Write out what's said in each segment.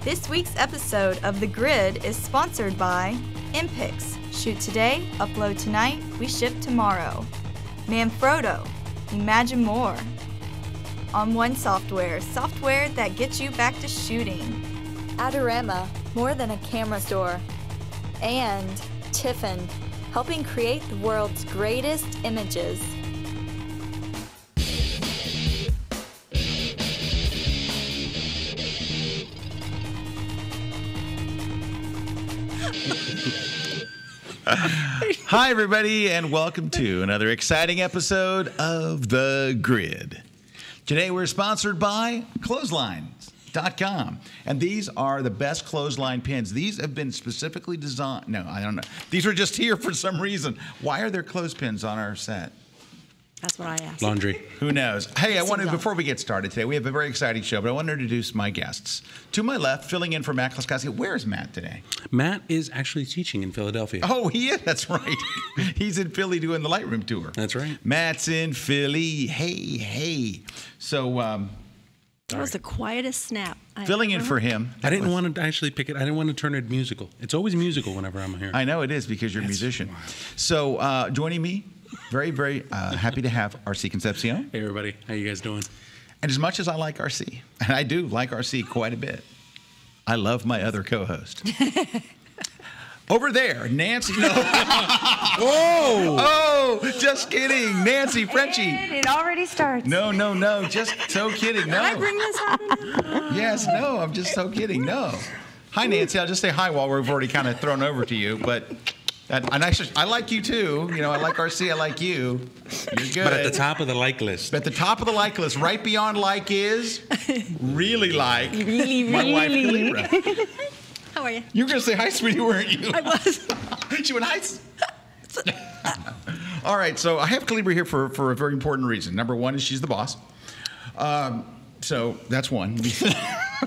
This week's episode of The Grid is sponsored by Impix. Shoot today, upload tonight, we ship tomorrow. Manfrotto. Imagine more. On One Software, software that gets you back to shooting. Adorama, more than a camera store. And Tiffin, helping create the world's greatest images. Hi, everybody, and welcome to another exciting episode of The Grid. Today, we're sponsored by Clotheslines.com, and these are the best clothesline pins. These have been specifically designed. No, I don't know. These are just here for some reason. Why are there clothespins on our set? That's what I asked. Laundry. Who knows? Hey, before we get started today, we have a very exciting show, but I want to introduce my guests. To my left, filling in for Matt Klaskowski. Where is Matt today? Matt is actually teaching in Philadelphia. Oh, he is? That's right. He's in Philly doing the Lightroom tour. That's right. Matt's in Philly. Hey. So, that was the quietest snap. filling in for him. I didn't want to actually pick it. I didn't want to turn it musical. It's always musical whenever I'm here. I know it is because you're a musician. Wild. So, joining me, very happy to have RC Concepcion. Hey, everybody. How you guys doing? And as much as I like RC, and I do like RC quite a bit, I love my other co-host. Over there, Nancy. No. Oh, just kidding. Nancy Frenchie. It already starts. No. Just so kidding. No. Can I bring this up? Yes, no. I'm just so kidding. No. Hi, Nancy. I'll just say hi while we've already kind of thrown over to you. But I like you, too. You know, I like RC. I like you. You're good. But at the top of the like list. At the top of the like list, right beyond like is, really like my wife, Kalebra. How are you? You were going to say hi, sweetie, weren't you? I was. She went, hi. All right, so I have Kalebra here for a very important reason. Number one is she's the boss. So that's one.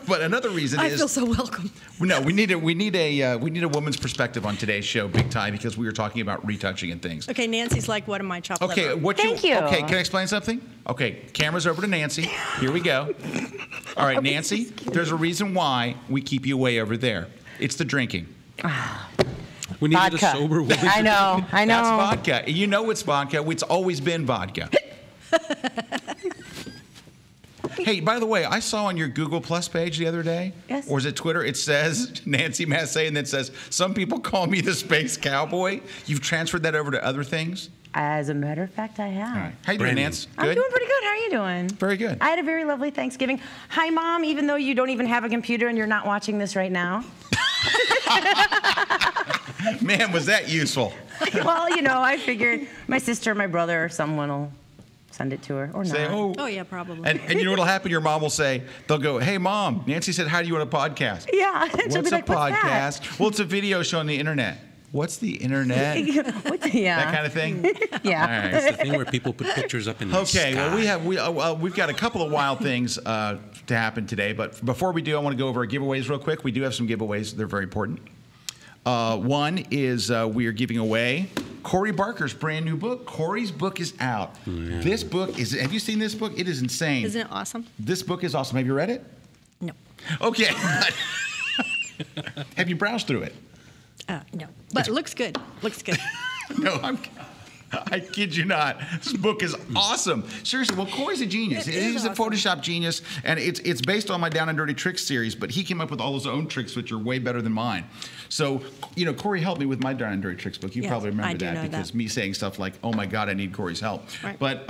But another reason is I feel so welcome. No, we need a woman's perspective on today's show, big time, because we were talking about retouching and things. Okay, Nancy's like, what am I chopped Okay, liver? Thank you. Okay, can I explain something? Okay, camera's over to Nancy. Here we go. All right, Nancy, there's a reason why we keep you way over there. It's the drinking. We needed Vodka. a sober woman. I know. That's vodka. You know it's vodka. It's always been vodka. Hey, by the way, I saw on your Google Plus page the other day, Yes. or is it Twitter, it says, Nancy Massey, and then it says, some people call me the space cowboy. You've transferred that over to other things? As a matter of fact, I have. All right. How you doing, Brand new. Nance? I'm doing pretty good. How are you doing? Very good. I had a very lovely Thanksgiving. Hi, Mom, even though you don't even have a computer and you're not watching this right now. Man, was that useful. Well, you know, I figured my sister, my brother, or someone will send it to her or Say, not. Oh, yeah, probably. And you know what'll happen? Your mom will say, they'll go, hey, Mom, Nancy said, how do you want a podcast? Yeah. and she'll What's be a like, "What's that?" podcast? Well, it's a video show on the internet. What's the internet? Yeah. That kind of thing? Yeah. All right. It's the thing where people put pictures up in the Okay, sky. well, we've got a couple of wild things to happen today, but before we do, I want to go over our giveaways real quick. We do have some giveaways. They're very important. One is we are giving away Corey Barker's brand new book. Corey's book is out. Yeah. This book is, have you seen this book? It is insane. Isn't it awesome? This book is awesome. Have you read it? No. Okay. Have you browsed through it? No. But it looks good. Looks good. No, I kid you not. This book is awesome. Seriously, well, Corey's a genius. It is He's a awesome. Photoshop genius, and it's based on my Down and Dirty Tricks series, but he came up with all his own tricks, which are way better than mine. So, you know, Corey helped me with my Down and Dirty Tricks book. You Yes, probably remember I do that know because that. me saying stuff like, oh my God, I need Corey's help. Right. But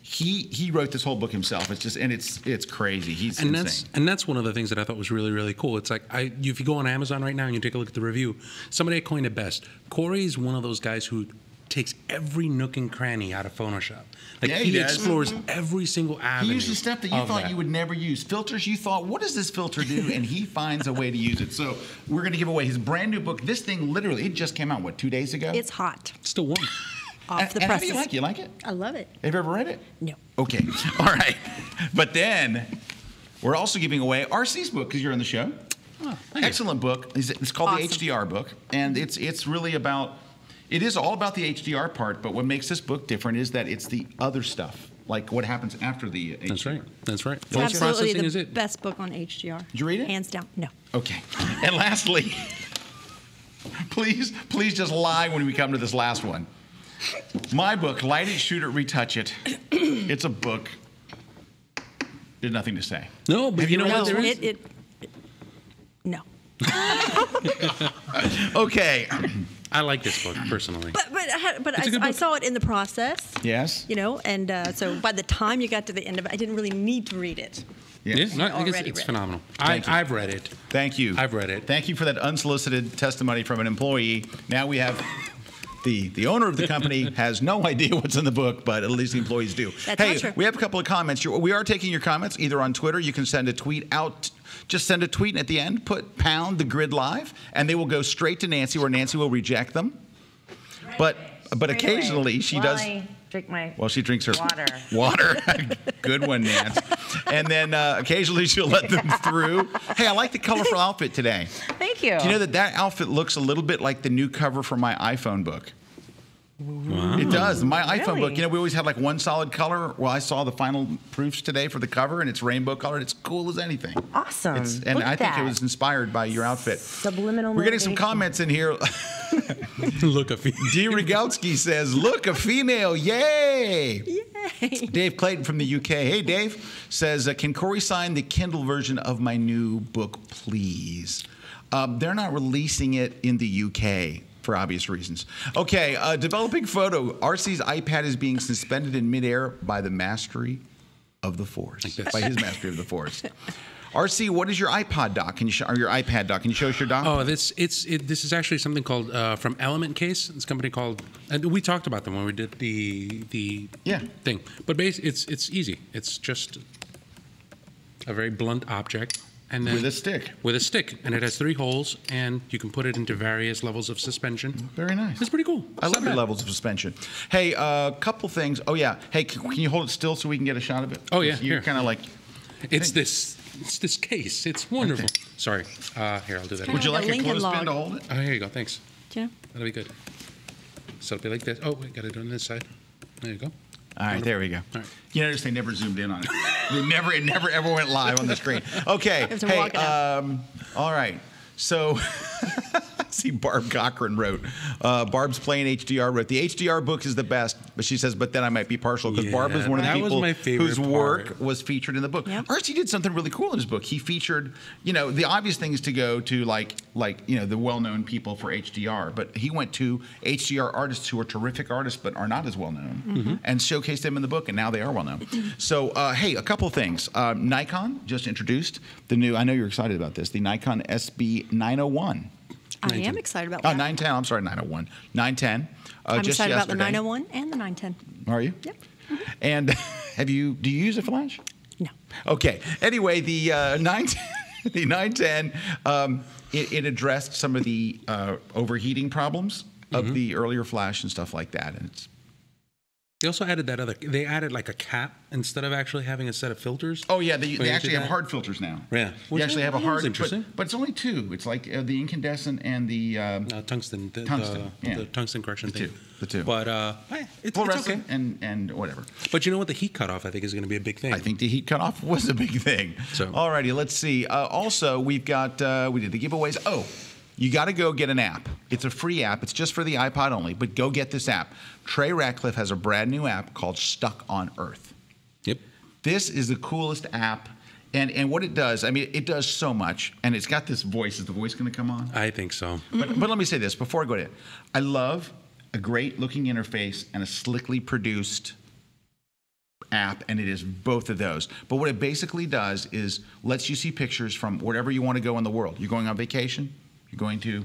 he wrote this whole book himself. It's just, and it's crazy. He's insane. That's one of the things that I thought was really, really cool. It's like if you go on Amazon right now and you take a look at the review, somebody coined it best. Corey's one of those guys who takes every nook and cranny out of Photoshop. Like Yeah, he he does. explores every single avenue. He uses stuff that you of thought that. you would never use. Filters you thought, what does this filter do? And he finds a way to use it. So we're going to give away his brand new book. This thing literally, it just came out, what, 2 days ago? It's hot. Still warm. Off the and how do presses. you like it? You like it? I love it. Have you ever read it? No. Okay. All right. But then we're also giving away RC's book because you're on the show. Oh, thank you. Excellent book. It's called Awesome. the HDR book. And it's really about, it is all about the HDR part, but what makes this book different is that it's the other stuff like what happens after the HDR. That's right. That's right. It's Post-processing absolutely is the it. best book on HDR. Did you read it? Hands down. No. Okay. And lastly, please just lie when we come to this last one. My book, Light It, Shoot It, Retouch It. It's a book. There's nothing to say. No, but you know No, what? There is. No. Okay. I like this book personally. But It's a good I book. saw it in the process. Yes. You know, and so by the time you got to the end of it, I didn't really need to read it. Yes. Yeah, no, I think Already it's read. phenomenal. Thank you. I've read it. Thank you. I've read it. Thank you for that unsolicited testimony from an employee. Now we have the owner of the company has no idea what's in the book, but at least the employees do. That's hey, not true. we have a couple of comments. We are taking your comments either on Twitter. You can send a tweet out. Just send a tweet and at the end, put pound the grid live, and they will go straight to Nancy, where Nancy will reject them. But occasionally she does. I drink my Well, she drinks her water. Water. Good one, Nance. And then occasionally she'll let them through. Hey, I like the colorful outfit today. Thank you. Do you know that outfit looks a little bit like the new cover for my iPhone book? Wow. It does. My iPhone book, Really? you know, we always had like one solid color. Well, I saw the final proofs today for the cover, and it's rainbow colored. It's cool as anything. Awesome. And Look I at think it that. was inspired by your outfit. Subliminal We're getting some motivation. comments in here. Look, a few. D. Rigalski says, look, a female. Yay. Yay. Dave Clayton from the UK. Hey, Dave says, can Corey sign the Kindle version of my new book, please? They're not releasing it in the UK for obvious reasons. Okay, developing photo. RC's iPad is being suspended in midair by the mastery of the Force. this. By his mastery of the Force. RC, what is your iPod dock? Can you or your iPad dock? Can you show us your dock? Oh, this is actually something called from Element Case. It's a company called, and we talked about them when we did the Yeah. thing. But it's easy. It's just a very blunt object, and then With a stick. With a stick, and it has 3 holes, and you can put it into various levels of suspension. Very nice. It's pretty cool. I It's love not your bad. levels of suspension. Hey, a couple things. Oh, yeah. Hey, can you hold it still so we can get a shot of it? Oh, yeah, You're here. kind of like, It's this case. It's wonderful. Sorry. Here, I'll do that. would you like like a a Lincoln clothespin to log. hold it? Oh, here you go. Thanks. Do you know? That'll be good. So it'll be like this. Oh, wait, got it on this side. There you go. All right, there we go. All right. You notice they never zoomed in on it. It never ever went live on the screen. Okay. have to Hey, walk it out. all right. So, see, Barb Cochran wrote. Barb's playing HDR wrote. The HDR book is the best, but she says, but then I might be partial because Barb is Yeah, one of the that was people my favorite whose work part. was featured in the book. Yep. RC did something really cool in his book. He featured, you know, the obvious thing is to go to like you know the well-known people for HDR, but he went to HDR artists who are terrific artists but are not as well known and showcased them in the book, and now they are well known. So, hey, a couple things. Nikon just introduced the new. I know you're excited about this. The Nikon SB 901. I am excited about Oh, that. 910. I'm sorry, 901. 910. I'm just excited about the yesterday. 901 and the 910. Are you? Yep. And do you use a flash? No. Okay. Anyway, the 910, the 910, it addressed some of the overheating problems of the earlier flash and stuff like that, and it's. They also added that other. They added like a cap instead of actually having a set of filters. Oh yeah, they Wait, actually did have that? hard filters now. Yeah. You actually have a That hard. was interesting. But it's only 2. It's like the incandescent and the Tungsten. Tungsten, yeah. The tungsten correction thing. The two. But it's fluorescent okay. and whatever. But you know what? The heat cutoff, I think, is going to be a big thing. I think the heat cutoff was a big thing. So- Alrighty, let's see. Also, we've got we did the giveaways. Oh, you got to go get an app. It's a free app. It's just for the iPod only, but go get this app. Trey Ratcliffe has a brand new app called Stuck on Earth. Yep. This is the coolest app. And what it does, I mean, it does so much. And it's got this voice. Is the voice going to come on? I think so. But let me say this before I go to it. I love a great looking interface and a slickly produced app, and it is both of those. But what it basically does is lets you see pictures from wherever you want to go in the world. You're going on vacation, you're going to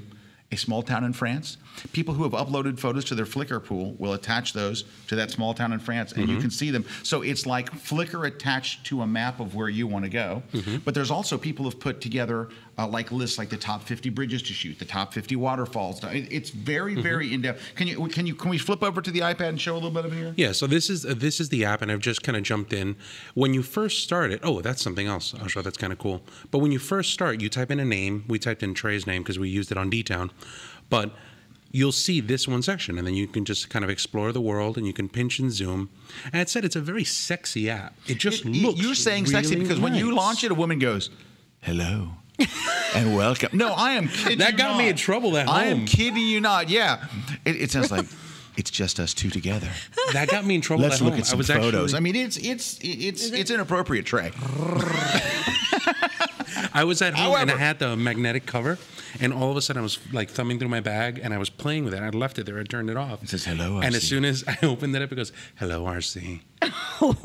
a small town in France. People who have uploaded photos to their Flickr pool will attach those to that small town in France, and you can see them. So it's like Flickr attached to a map of where you want to go. But there's also people who've put together like lists, like the top 50 bridges to shoot, the top 50 waterfalls. It's very, very in depth. Can we flip over to the iPad and show a little bit of it here? Yeah, so this is the app, and I've just kind of jumped in. When you first start it, oh, that's something else. I'll show that's kind of cool. But when you first start, you type in a name. We typed in Trey's name because we used it on D-Town. But you'll see this one section, and then you can just kind of explore the world, and you can pinch and zoom. And it said it's a very sexy app. It just looks. You're saying really sexy because when you nice. launch it, a woman goes, "Hello." And welcome. No, I am kidding That you got not. me in trouble at home. I am kidding you not. Yeah. It sounds like it's just us two together. That got me in trouble Let's at look home. at some I was photos. Actually, I mean, it's inappropriate, Trey. I was at home and I However- had the magnetic cover, and all of a sudden I was like thumbing through my bag and I was playing with it. I left it there. I turned it off. It says, "Hello, And RC." as soon as I opened it up, it goes, "Hello, RC.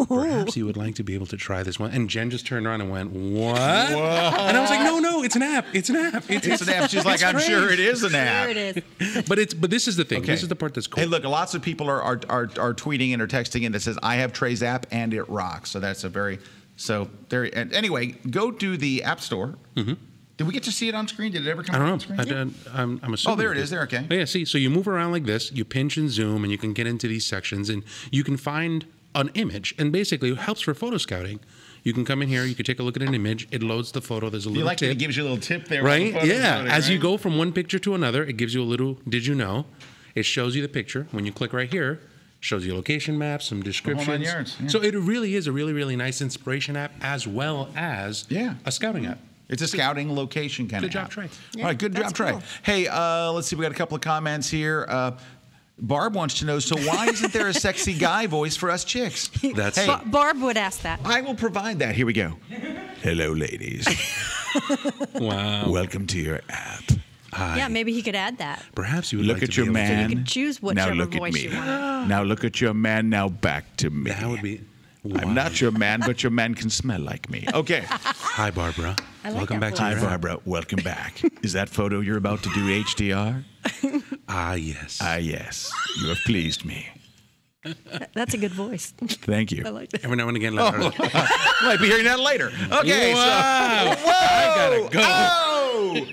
Perhaps you would like to be able to try this one." And Jen just turned around and went, "What?" And I was like, "No, it's an app. It's an app. It's an app. She's like, it's "I'm great." sure it is an app." There it is. But this is the thing. Okay. This is the part that's cool. Hey, look, lots of people are tweeting and are texting in that says, "I have Trey's app and it rocks." So that's a very and anyway, go to the App Store. Mm-hmm. Did we get to see it on screen? Did it ever come I on don't screen? know. I'm assuming. Oh, there it is. There, okay. Oh, yeah, see, so you move around like this, you pinch and zoom, and you can get into these sections, and you can find an image, and basically it helps for photo scouting. You can come in here, you can take a look at an image, it loads the photo, there's a You little like that tip. it gives you a little tip there. while the Right? photo's Yeah. loading, As you right? go from one picture to another, it gives you a little did you know. It shows you the picture. When you click right here, shows you location maps, some descriptions. yards, yeah. So it really is a really, really nice inspiration app as well as a scouting app. It's a scouting location kind Good of job, app. Trey. All right, good job, that's Trey. cool. Hey, let's see. We got a couple of comments here. Barb wants to know, so why isn't there a sexy guy voice for us chicks? That's Hey, Barb would ask that. I will provide that. Here we go. Hello, ladies. Wow. Welcome to your app. Hi. Yeah, maybe he could add that. Perhaps you would Look like at to your be able to- man. You could choose Now whichever look at voice me. you want. Now look at your man. Now back to me. That would be. I'm not your man, but your man can smell like me. Okay. Hi, Barbara. I like Welcome that back to Hi, your app. Barbara. Welcome back. Is that photo you're about to do HDR? Ah, yes. Ah, yes. You have pleased me. That's a good voice. Thank you. I like that. Every now and again, let her. Might be hearing that later. Okay. Wow. So, whoa! I gotta go. Oh!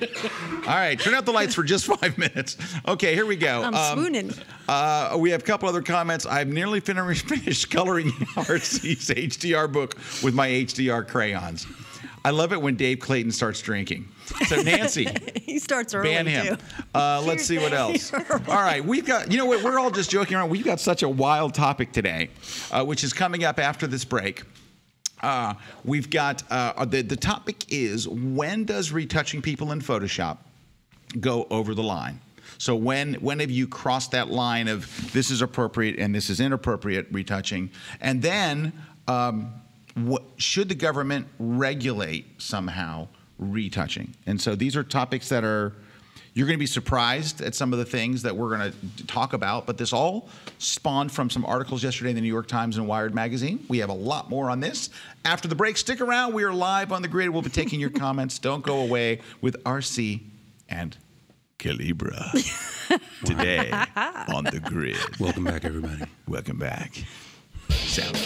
All right. Turn out the lights for just 5 minutes. Okay. Here we go. I'm swooning. We have a couple other comments. I've nearly finished coloring RC's HDR book with my HDR crayons. I love it when Dave Clayton starts drinking. So Nancy, He starts early, ban him. too. Let's see what else. All right, we've got, you know what, we're all just joking around. We've got such a wild topic today, which is coming up after this break. We've got, the topic is, when does retouching people in Photoshop go over the line? So when have you crossed that line of this is appropriate and this is inappropriate retouching? And then should the government regulate somehow retouching? And so these are topics that you're going to be surprised at some of the things that we're going to talk about, but this all spawned from some articles yesterday in the New York Times and Wired magazine. We have a lot more on this. After the break, stick around. We are live on the grid. We'll be taking your comments. Don't go away with RC and Kalebra today on the grid. Welcome back, everybody. Welcome back. Sound.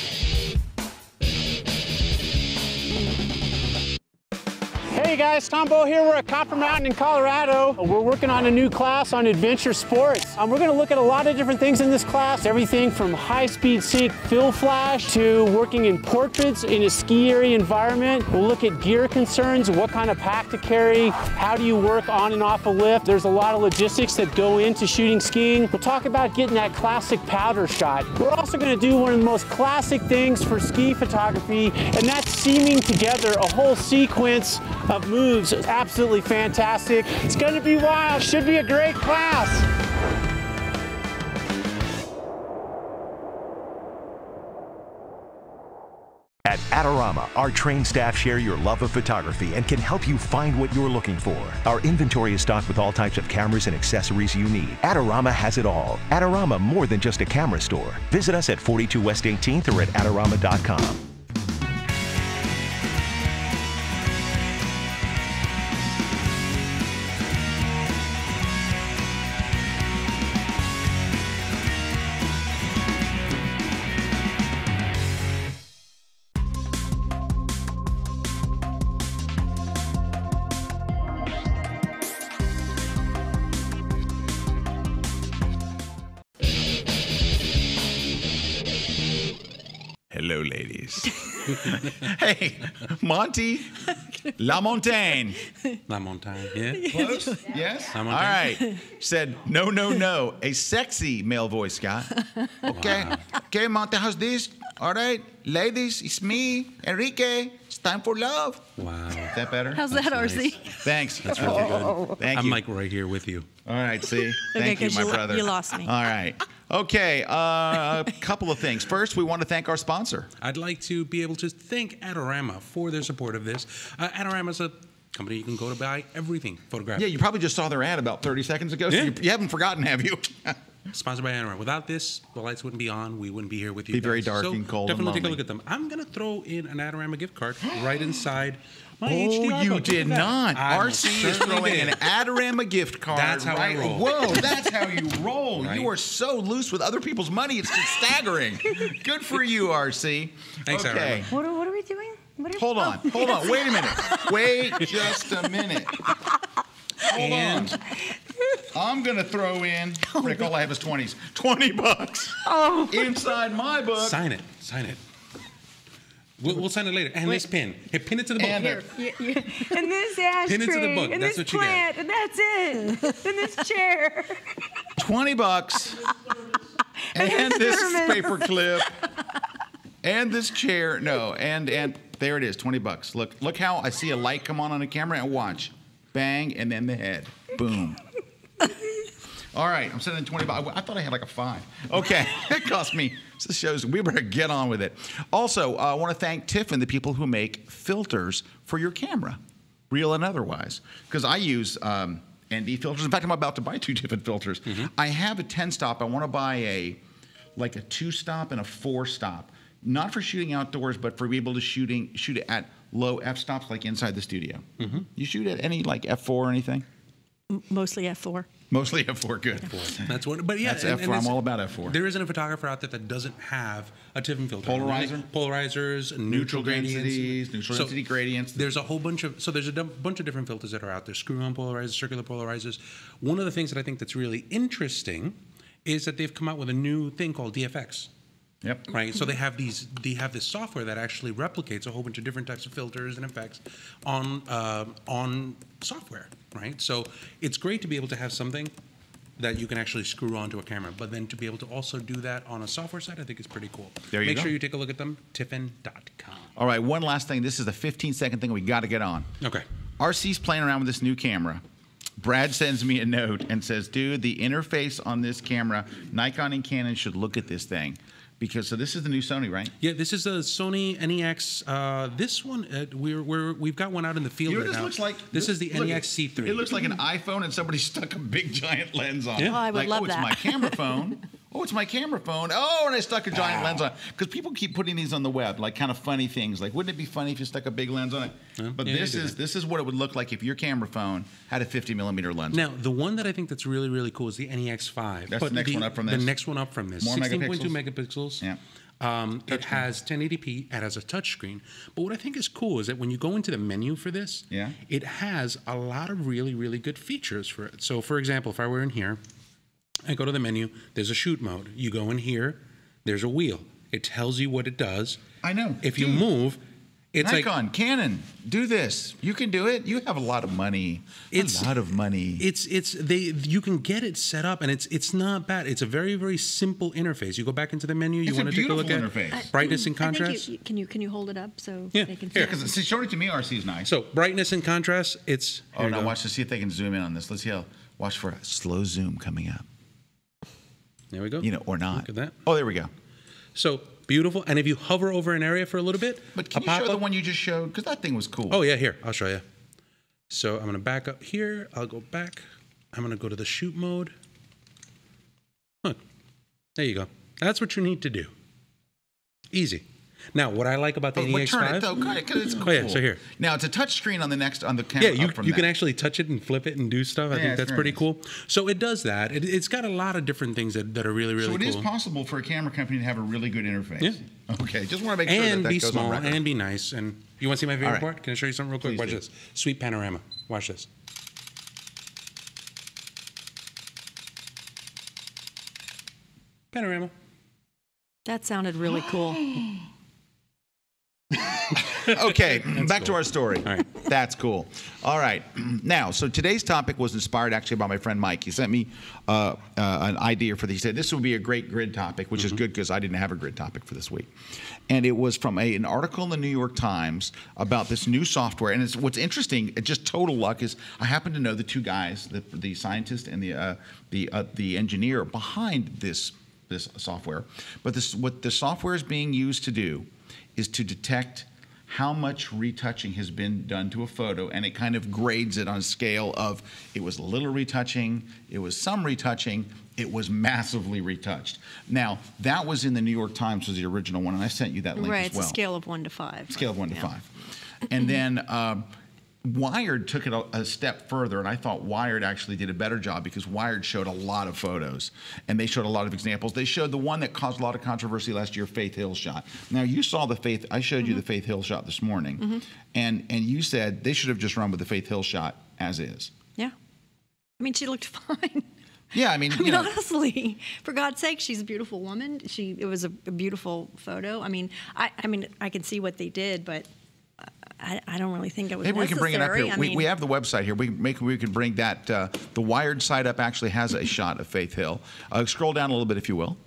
Hey guys, Tom Bow here. We're at Copper Mountain in Colorado. We're working on a new class on adventure sports. We're going to look at a lot of different things in this class. Everything from high-speed sync fill flash to working in portraits in a ski area environment. We'll look at gear concerns, what kind of pack to carry, how do you work on and off a lift. There's a lot of logistics that go into shooting skiing. We'll talk about getting that classic powder shot. We're also going to do one of the most classic things for ski photography, and that's seaming together a whole sequence of moves. It's absolutely fantastic. It's going to be wild. Should be a great class. At Adorama, our trained staff share your love of photography and can help you find what you're looking for. Our inventory is stocked with all types of cameras and accessories you need. Adorama has it all. Adorama, more than just a camera store. Visit us at 42 West 18th or at adorama.com. Hello, ladies. Hey, Monty La Montagne. La Montagne, yeah. Close? Yes? La All Montagne. right. Said, no, no, no. A sexy male voice, Scott. Okay. Wow. Okay, Monty, how's this? All right. Ladies, it's me, Enrique. It's time for love. Wow. Is that better? How's that, nice. RC? Thanks. That's really good. Thank I'm you. like right here with you. All right, see? Thank you, 'cause my you- brother. you lost me. All right. Okay, a couple of things. First, we want to thank our sponsor. I'd like to be able to thank Adorama for their support of this. Adorama is a company you can go to buy everything photographic. Yeah, you probably just saw their ad about 30 seconds ago, so Yeah. you haven't forgotten, have you? Sponsored by Adorama. Without this, the lights wouldn't be on. We wouldn't be here with you. Be very guys. dark So and cold and Definitely take a lonely. look at them. I'm going to throw in an Adorama gift card right inside my Oh, HDR you book. did Look at not. that. I most RC is certainly throwing did. an Adorama gift card. That's how I right? roll. Whoa, that's how you roll. Right? You are so loose with other people's money. It's just staggering. Good for you, RC. Thanks, okay. What are we doing? Hold on. Wait a minute. Wait just a minute. Hold on. I'm going to throw in, Rick, all I have is 20s. $20 inside my book. Sign it. Sign it. We'll sign it later. And this pin. Hey, pin it to the book. And Here. And this ashtray. Pin it to the book. And That's this what you get. plant. And that's it. And this chair. $20 and this thermos. paper clip and this chair. No, and there it is, $20. Look how I see a light come on a camera and watch. Bang, and then the head. Boom. All right, I'm sending $20. I thought I had like a 5. Okay, it cost me. This shows we better get on with it. Also, I want to thank Tiffin, the people who make filters for your camera, real and otherwise. Because I use ND filters. In fact, I'm about to buy 2 Tiffin filters. I have a 10-stop. I want to buy a 2-stop and a 4-stop. Not for shooting outdoors, but for being able to shoot it at low f-stops, like inside the studio. You shoot at any like f4 or anything? Mostly F4. Mostly f4, good. That's what. But yeah, That's F4. I'm all about F4. There isn't a photographer out there that doesn't have a Tiffin filter. Polarizer? Polarizers, neutral gradients, densities, neutral density gradients. There's a whole bunch of bunch of different filters that are out there. Screw-on polarizers, circular polarizers. One of the things that I think that's really interesting is that they've come out with a new thing called DFX. Yep. Right. So they have this software that actually replicates a whole bunch of different types of filters and effects on software. Right. So it's great to be able to have something that you can actually screw onto a camera, but then to be able to also do that on a software side, I think is pretty cool. There you Make go. sure you take a look at them. Tiffin.com. All right, one last thing. This is a 15-second thing we got to get on. Okay. RC's playing around with this new camera. Brad sends me a note and says, dude, the interface on this camera, Nikon and Canon should look at this thing. So this is the new Sony, right? Yeah, this is a Sony NEX. This one, we've got one out in the field You know what right this now. looks like? This is the Look, NEX C3. It looks like an iPhone and somebody stuck a big giant lens on it. Yeah. Oh, I would like, love it's that. my camera phone. Oh, it's my camera phone. Oh, and I stuck a giant lens on it. Because people keep putting these on the web, like kind of funny things. Like, wouldn't it be funny if you stuck a big lens on it? But yeah, this you do is what it would look like if your camera phone had a 50mm lens. Now, the one that I think that's really, really cool is the NEX5. That's the next one up from this. The next one up from this. More 16.2 megapixels. Yeah. It has 1080p. It has a touchscreen. But what I think is cool is that when you go into the menu for this, Yeah. it has a lot of really, really good features for it. So, for example, if I were in here, I go to the menu, there's a shoot mode. You go in here, there's a wheel. It tells you what it does. I know. If you Dude. move, it's Nikon, like Canon, do this. You can do it. You have a lot of money. A lot of money. you can get it set up and it's not bad. It's a very, very simple interface. You go back into the menu, you It's a want to take a look at beautiful interface. brightness and I think contrast. can you hold it up so Yeah, they can here, see? Because showing it to me, RC is nice. So brightness and contrast, it's Oh, here you now go. watch to see if they can zoom in on this. Let's see how. Watch for a slow zoom coming up. There we go. Or not. Look at that. Oh, there we go. So beautiful. And if you hover over an area for a little bit, But can a you show the pop-up- one you just showed? Because that thing was cool. Oh yeah, here, I'll show you. So I'm gonna back up here. I'll go back. I'm gonna go to the shoot mode. Look, there you go. That's what you need to do. Easy. Now, what I like about the But NEX5. turn it though, because it's cool. Oh, yeah, so here. Now it's a touch screen on the camera. Yeah, up from you can that. actually touch it and flip it and do stuff. I Yeah, think it's that's very pretty nice. cool. So it does that. It's got a lot of different things that are really, really So it cool. is possible for a camera company to have a really good interface. Yeah. Okay, just want to make sure And that be goes small on record. and be nice. And you want to see my favorite All right. part? Can I show you something real quick? Please Watch do. this. Sweet panorama. Watch this. Panorama. That sounded really cool. Okay, back to our story. All right. That's cool. All right. Now, so today's topic was inspired actually by my friend Mike. He sent me an idea for this. He said this would be a great grid topic, which is good because I didn't have a grid topic for this week. And it was from an article in the New York Times about this new software. And what's interesting, just total luck, is I happen to know the two guys, the scientist and the engineer behind this software. But what the software is being used to do is to detect how much retouching has been done to a photo, and it kind of grades it on a scale of it was a little retouching, it was some retouching, it was massively retouched. Now, that was in the New York Times, was the original one, and I sent you that link Right, as well. it's a scale of 1 to 5. Scale of 1 to 5. And then Wired took it a step further, and I thought Wired actually did a better job because Wired showed a lot of photos, and they showed a lot of examples. They showed the one that caused a lot of controversy last year, Faith Hill shot. Now, you saw the Faith, I showed you the Faith Hill shot this morning, and you said they should have just run with the Faith Hill shot as is. Yeah. I mean, she looked fine. Yeah, I mean, honestly, for God's sake, she's a beautiful woman. It was a beautiful photo. I mean, I can see what they did, but I don't really think it was maybe necessary. we can bring it up here. We have the website here. We can bring that. The Wired site up actually has a shot of Faith Hill. Scroll down a little bit if you will,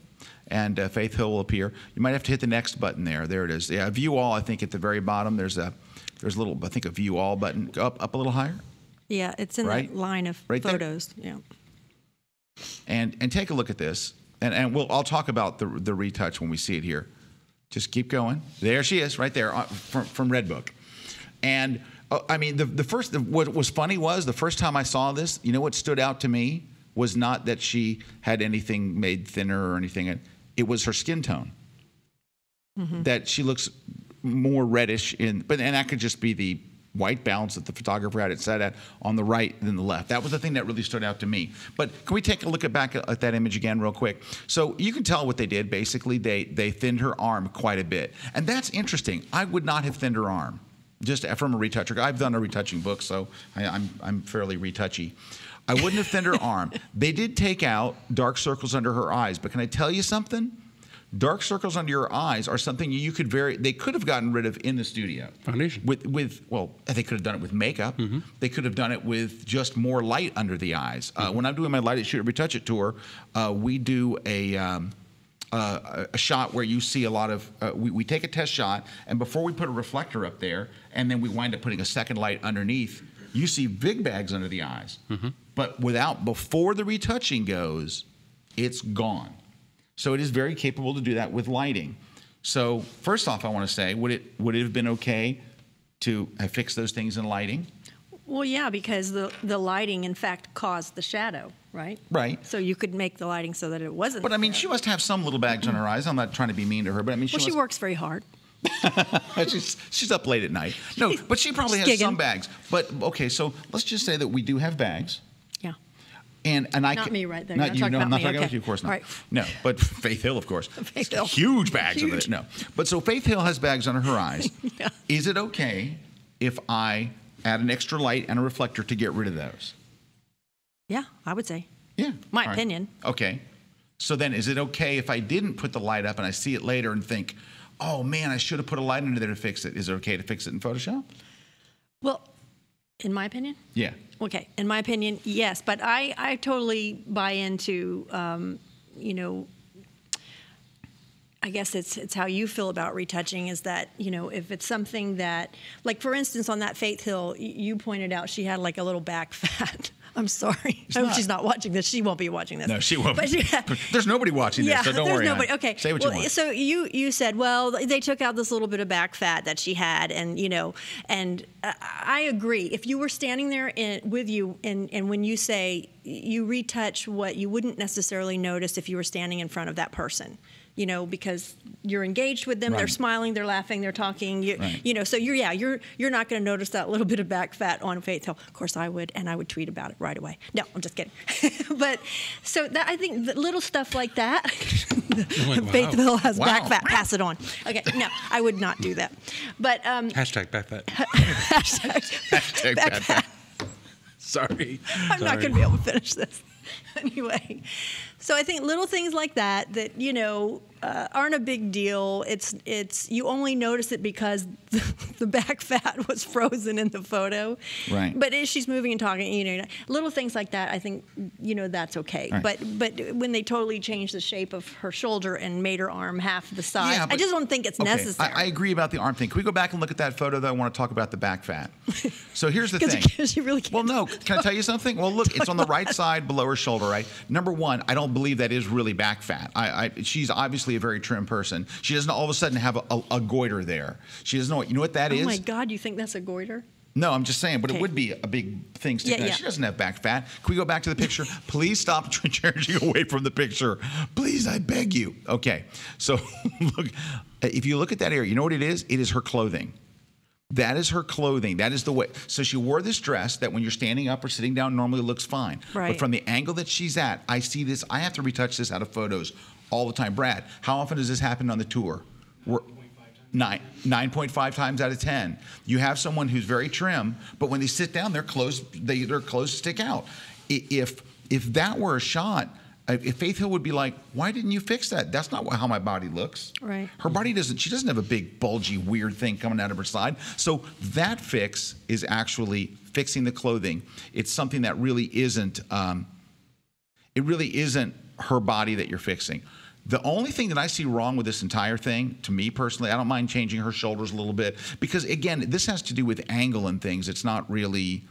and Faith Hill will appear. You might have to hit the next button there. There it is. Yeah, View All. I think at the very bottom there's a little, I think, a View All button. Up a little higher. Yeah, it's in that line of photos. There? Yeah. And take a look at this, and I'll talk about the retouch when we see it here. Just keep going. There she is, right there from Redbook. And I mean, what was funny was the first time I saw this, you know what stood out to me was not that she had anything made thinner or anything. It was her skin tone. That she looks more reddish and that could just be the white balance that the photographer had it set at on the right than the left. That was the thing that really stood out to me. But can we take a look back at that image again real quick? So you can tell what they did. Basically, they thinned her arm quite a bit. And that's interesting. I would not have thinned her arm. Just from a retoucher. I've done a retouching book, so I'm fairly retouchy. I wouldn't have thinned her arm. They did take out dark circles under her eyes, but can I tell you something? Dark circles under your eyes are something they could have gotten rid of in the studio. Foundation. Well, they could have done it with makeup. They could have done it with just more light under the eyes. When I'm doing my Light It, Shoot It, Retouch It tour, we do a shot where you see a lot of, we take a test shot, and before we put a reflector up there, and then we wind up putting a second light underneath, you see big bags under the eyes. But before the retouching goes, it's gone. So it is very capable to do that with lighting. So first off, I want to say, would it have been okay to have fixed those things in lighting? Well, yeah, because the lighting, in fact, caused the shadow, right? Right. So you could make the lighting so that it wasn't. But I mean, she must have some little bags on her eyes. I'm not trying to be mean to her, but I mean, she works very hard. she's up late at night. No, but she probably has some bags. But okay, so let's just say that we do have bags. Yeah. And I not me right there. Not you. No, I'm not talking okay. about you, of course not. Right. No, but Faith Hill, of course. Faith Hill. Huge bags of it. No, but so Faith Hill has bags under her eyes. Yeah. Is it okay if I add an extra light and a reflector to get rid of those? Yeah, I would say. Yeah. My opinion. Okay. So then is it okay if I didn't put the light up and I see it later and think, oh man, I should have put a light under there to fix it? Is it okay to fix it in Photoshop? Well, in my opinion? Yeah. Okay, in my opinion, yes. But I totally buy into, I guess it's how you feel about retouching is that, if it's something that, like for instance, on that Faith Hill, you pointed out she had like a little back fat. I'm sorry. I hope she's not watching this. She won't be watching this. No, she won't. But there's nobody watching this, so don't worry. There's nobody. Okay. Say what you want. So you said, well, they took out this little bit of back fat that she had, and and I agree. If you were standing there with you, and when you say you retouch what you wouldn't necessarily notice if you were standing in front of that person. Because you're engaged with them, they're smiling, they're laughing, they're talking. So you're not going to notice that little bit of back fat on Faith Hill. Of course, I would, and I would tweet about it right away. No, I'm just kidding. But so I think the little stuff like that. Faith Hill has back fat. Pass it on. Okay, no, I would not do that. But hashtag back fat. Hashtag back fat. Sorry. I'm not going to be able to finish this. Anyway, So I think little things like that you know, aren't a big deal. It's you only notice it because the back fat was frozen in the photo. Right. But as she's moving and talking, you know, little things like that, I think, you know, that's okay. Right. But when they totally changed the shape of her shoulder and made her arm half the size, Yeah, I but- just don't think it's Okay, necessary. I agree about the arm thing. Can we go back and look at that photo, though? I want to talk about the back fat. So here's the thing. Because you really can't. Well, no. Can I tell you something? Well, look, it's on the right side below her shoulder, right? Number one, I don't believe that is really back fat. She's obviously a very trim person. She doesn't all of a sudden have a goiter there. She doesn't know. You know what that is? Oh my God, you think that's a goiter? No, I'm just saying, but Okay. it would be a big thing sticking Yeah, out. She yeah. doesn't have back fat. Can we go back to the picture? Please stop charging away from the picture. Please, I beg you. Okay, so look, if you look at that area, you know what it is? It is her clothing. That is her clothing. That is the way. So she wore this dress that when you're standing up or sitting down normally looks fine. Right. But from the angle that she's at, I see this. I have to retouch this out of photos all the time. Brad, how often does this happen on the tour? 9.5 times out of 10. You have someone who's very trim, but when they sit down, their clothes stick out. If that were a shot, if Faith Hill would be like, why didn't you fix that? That's not how my body looks. Right. Her body she doesn't have a big, bulgy, weird thing coming out of her side. So that fix is actually fixing the clothing. It's something that really isn't, it really isn't her body that you're fixing. The only thing that I see wrong with this entire thing, to me personally, I don't mind changing her shoulders a little bit because, again, this has to do with angle and things. It's not really,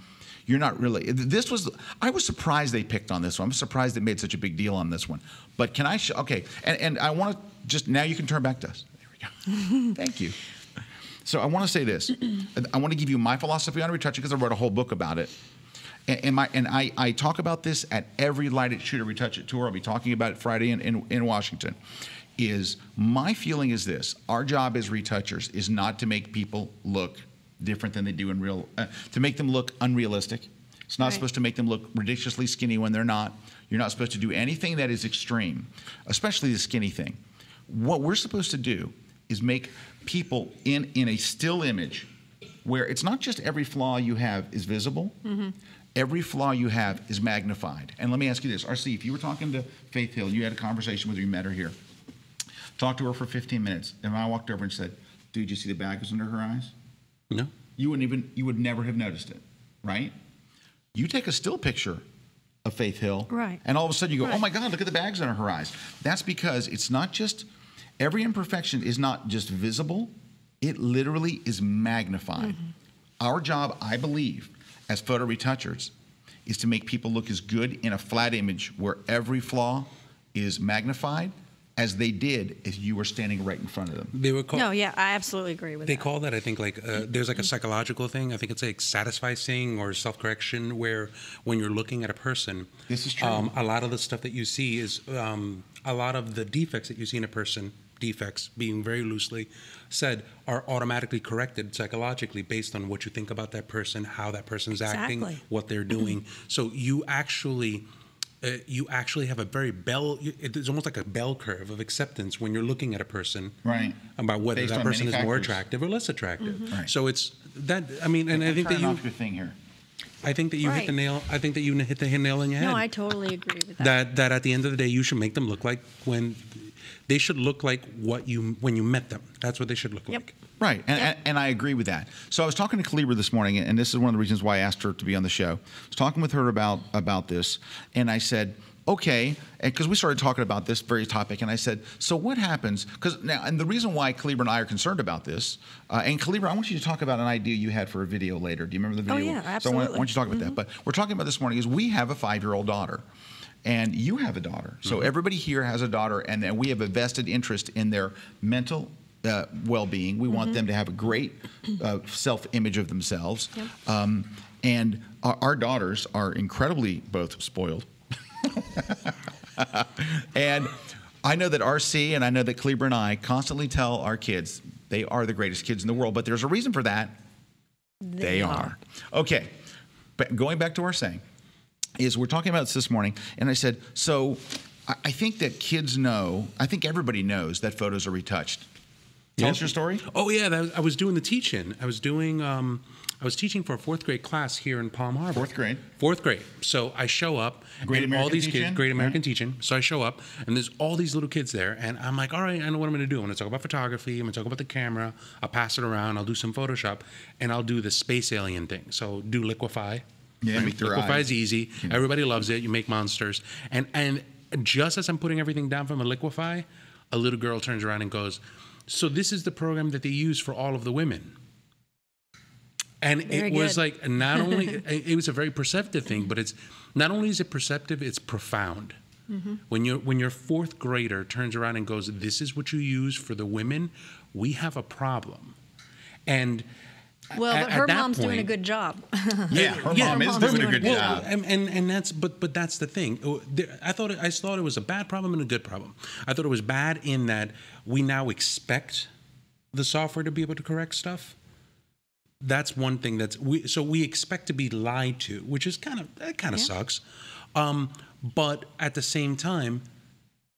you're not really, I was surprised they picked on this one. I'm surprised they made such a big deal on this one. But can I, okay, and I want to just, now you can turn back to us. There we go. Thank you. So I want to say this. I want to give you my philosophy on retouching because I wrote a whole book about it. And I talk about this at every Light It, Shoot It, Retouch It tour. I'll be talking about it Friday in Washington. Is my feeling is this: our job as retouchers is not to make people look different than they do in real, to make them look unrealistic. It's not supposed to make them look ridiculously skinny when they're not. You're not supposed to do anything that is extreme, especially the skinny thing. What we're supposed to do is make people in a still image where it's not just every flaw you have is visible. Mm-hmm. Every flaw you have is magnified. And let me ask you this. RC, if you were talking to Faith Hill, you had a conversation with her, you met her here, talked to her for 15 minutes, and I walked over and said, dude, you see the bags under her eyes? No. You would never have noticed it, right? You take a still picture of Faith Hill, right, and all of a sudden you go, right, oh my God, look at the bags under her eyes. That's because it's not just, every imperfection is not just visible, it literally is magnified. Mm-hmm. Our job, I believe, as photo retouchers, is to make people look as good in a flat image where every flaw is magnified as they did if you were standing right in front of them. They were called, no, yeah, I absolutely agree with that. They call that, I think, like there's like a psychological thing. I think it's like satisficing or self-correction, where when you're looking at a person, this is true. A lot of the stuff that you see is a lot of the defects that you see in a person. Defects, being very loosely said, are automatically corrected psychologically based on what you think about that person, how that person's acting, what they're doing. So you actually have a very it's almost like a bell curve of acceptance when you're looking at a person, right? About whether Based that on person many is more factors. attractive or less attractive. Mm-hmm. Right. So it's that. I mean, and I think that you. Off your thing here. I think that you hit the nail. I think that you hit the nail on your head. No, I totally agree with that. That at the end of the day, you should make them look like they should look like when you met them. That's what they should look like. Right, and I agree with that. So I was talking to Kalebra this morning, and this is one of the reasons why I asked her to be on the show. I was talking with her about this, and I said, okay, because we started talking about this very topic, and I said, so what happens? Because now, and the reason why Kalebra and I are concerned about this, and Kalebra, I want you to talk about an idea you had for a video later. Do you remember the video? Oh yeah, absolutely. So I want you to talk about that. But we're talking about this morning is we have a 5-year-old daughter. And you have a daughter. So everybody here has a daughter, and then we have a vested interest in their mental well-being. We want them to have a great self-image of themselves. Yep. And our daughters are incredibly both spoiled. And I know that RC and I know that Kalebra and I constantly tell our kids they are the greatest kids in the world, but there's a reason for that. They are. Okay, but going back to our saying, is we're talking about this morning, and I said, so I think that kids know, I think everybody knows that photos are retouched. Tell us your story. Oh yeah, I was doing the teach-in. I was doing. I was teaching for a 4th grade class here in Palm Harbor. 4th grade. 4th grade. So I show up. Great and American all these teach-in? kids, Great American Right. teaching. So I show up, and there's all these little kids there, and I'm like, all right, I know what I'm going to do. I'm going to talk about photography. I'm going to talk about the camera. I'll pass it around. I'll do some Photoshop, and I'll do the space alien thing. So do liquefy. Yeah, make their Liquefy eyes. is easy. Everybody loves it. You make monsters, and just as I'm putting everything down from a liquefy, a little girl turns around and goes, "So this is the program that they use for all of the women." And Very it was good. like, not only, it was a very perceptive thing, but it's not only is it perceptive, it's profound. When your 4th grader turns around and goes, "This is what you use for the women," we have a problem. And Well, at but her that mom's doing a point- good job. Yeah, her mom is doing a good job. And that's but that's the thing. I thought it was a bad problem and a good problem. I thought it was bad in that we now expect the software to be able to correct stuff. That's one thing we expect to be lied to, which is kind of sucks. But at the same time,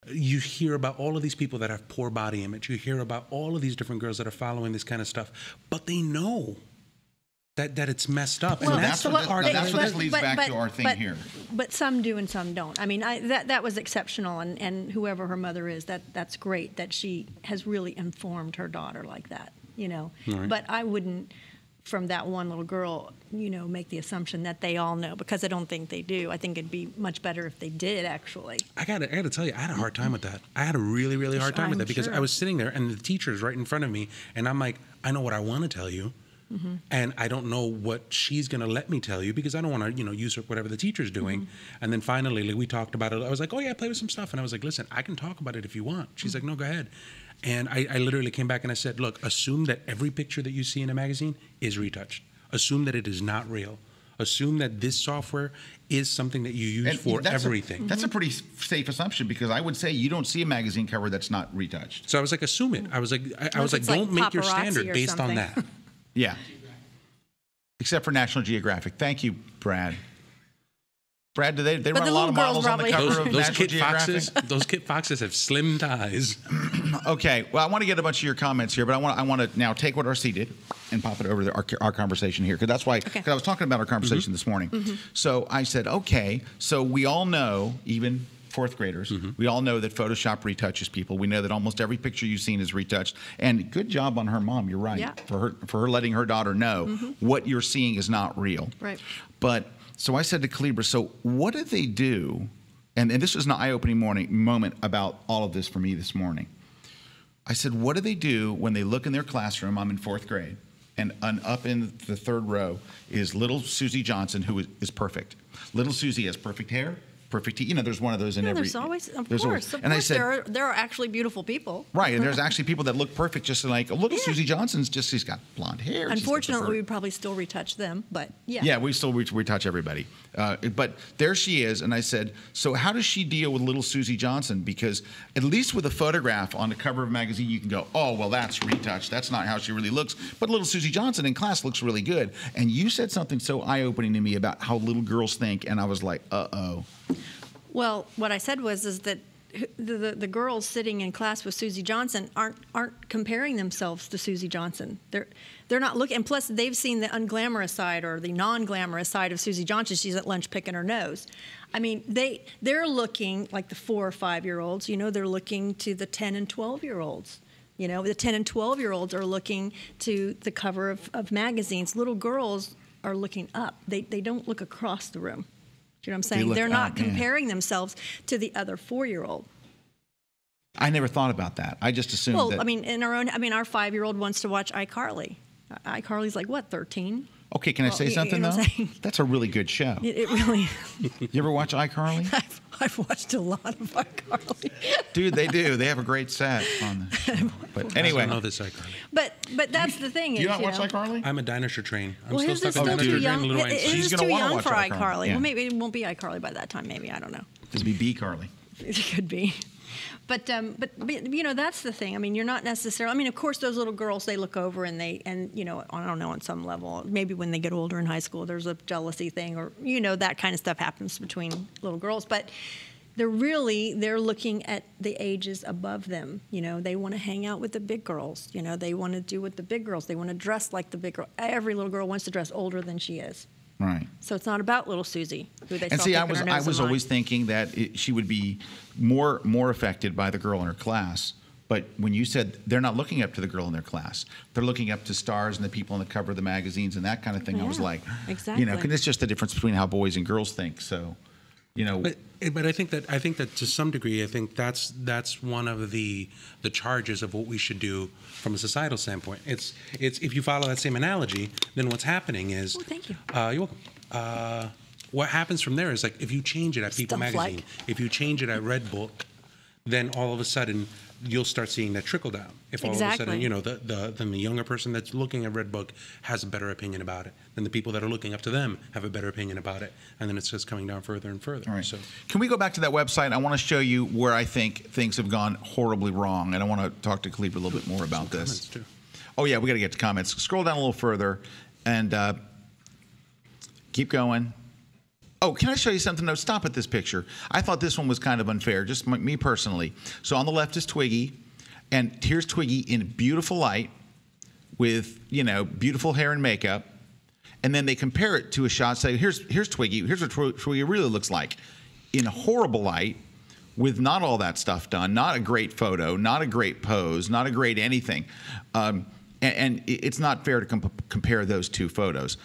you hear about all of these people that have poor body image. You hear about all of these different girls that are following this kind of stuff, but they know that it's messed up. Well, and that's what this leads back to our thing here. But some do and some don't. I mean, that was exceptional, and whoever her mother is, that's great that she has really informed her daughter like that, you know. Right. But I wouldn't, from that one little girl, you know, make the assumption that they all know, because I don't think they do. I think it'd be much better if they did, actually. I gotta tell you, I had a hard time with that. I had a really, really hard time with that because sure. I was sitting there and the teacher's right in front of me, and I'm like, I know what I want to tell you, and I don't know what she's gonna let me tell you because I don't want to, usurp whatever the teacher's doing. And then finally, we talked about it. I was like, oh yeah, play with some stuff, and I was like, listen, I can talk about it if you want. She's like, no, go ahead. And I literally came back and I said, look, assume that every picture that you see in a magazine is retouched. Assume that it is not real. Assume that this software is something that you use for everything. That's a pretty safe assumption because I would say you don't see a magazine cover that's not retouched. So I was like, assume it. I was like, don't make your standard paparazzi or based on something. that. Yeah. Except for National Geographic. Thank you, Brad. Brad, do they run a lot of models on the cover of Those National Kit Geographic? Foxes, those Kit Foxes have slim thighs. Okay, well, I want to get a bunch of your comments here, but I want to now take what RC did and pop it over to our conversation here, because that's why, because I was talking about our conversation this morning. So I said, okay, so we all know, even 4th graders, we all know that Photoshop retouches people. We know that almost every picture you've seen is retouched. And good job on her mom, you're right, Yeah. for her letting her daughter know what you're seeing is not real. Right. But so I said to Kalebra, so what do they do? And this was an eye-opening moment about all of this for me this morning. I said, what do they do when they look in their classroom? I'm in 4th grade, and up in the 3rd row is little Susie Johnson, who is perfect. Little Susie has perfect hair, perfect teeth. There's one of those in every. There's always, of there's course, always, and I said, there are actually beautiful people. right, and there's actually people that look perfect, just like little Susie Johnson's. She's got blonde hair. Unfortunately, we probably still retouch them, but yeah. Yeah, we still retouch everybody. But there she is, and I said, so how does she deal with little Susie Johnson? Because at least with a photograph on the cover of a magazine, you can go, oh, well, that's retouched. That's not how she really looks. But little Susie Johnson in class looks really good. And you said something so eye-opening to me about how little girls think, and I was like, uh-oh. Well, what I said is that the girls sitting in class with Susie Johnson aren't comparing themselves to Susie Johnson. They're not looking, and plus they've seen the unglamorous side or the non-glamorous side of Susie Johnson. She's at lunch picking her nose. I mean, they're looking like the 4 or 5-year-olds. They're looking to the 10 and 12-year-olds. The 10 and 12-year-olds are looking to the cover of magazines. Little girls are looking up. They don't look across the room. Do you know what I'm saying? They're not comparing themselves to the other 4-year-old. I never thought about that. I just assumed that. Well, I mean, our 5-year-old wants to watch iCarly. iCarly's like, what, 13? Okay, can I say something, though? That's a really good show. It really You ever watch iCarly? I've watched a lot of iCarly. Dude, they do. They have a great set on the show. But anyway. I don't know this iCarly. But that's the thing. Do you not watch iCarly? I'm a Dinosaur train. I'm Well, his is stuck in still too Dinosaur young. train. Little Einstein. His is gonna too wanna young watch for iCarly. iCarly. Yeah. Well, maybe it won't be iCarly by that time. Maybe, I don't know. This would be B Carly. It could be. But that's the thing. I mean, you're not necessarily. I mean, of course, those little girls, they look over and I don't know, on some level, maybe when they get older in high school, there's a jealousy thing, or that kind of stuff happens between little girls. But they're looking at the ages above them. You know, they want to hang out with the big girls. You know, they want to do with the big girls. They want to dress like the big girl. Every little girl wants to dress older than she is. Right. So it's not about little Susie, who they And saw see, I picking her was nose in always line. thinking that she would be more affected by the girl in her class. But when you said they're not looking up to the girl in their class, they're looking up to stars and the people on the cover of the magazines and that kind of thing. I was Yeah, like, exactly. you know, 'cause it's just the difference between how boys and girls think. So, you know, But I think that to some degree, I think that's one of the charges of what we should do from a societal standpoint. It's if you follow that same analogy, then what's happening is. Oh, thank you. You're welcome. What happens from there is, like, if you change it at People Stuff Magazine, like. if you change it at Red Book, then all of a sudden you'll start seeing that trickle down. If all of a Exactly. sudden, you know, then the younger person that's looking at Red Book has a better opinion about it, then the people that are looking up to them have a better opinion about it, and then it's just coming down further and further. all right. So, Can we go back to that website? I want to show you where I think things have gone horribly wrong, and I want to talk to Kalebra a little bit more about this. comments too. Oh yeah, we got to get to comments. Scroll down a little further, and keep going. Oh, can I show you something? No, stop at this picture. I thought this one was kind of unfair, just me personally. So on the left is Twiggy, and here's Twiggy in beautiful light with, you know, beautiful hair and makeup. And then they compare it to a shot, say, here's Twiggy. Here's what Twiggy really looks like in horrible light with not all that stuff done, not a great photo, not a great pose, not a great anything. And it's not fair to compare those two photos.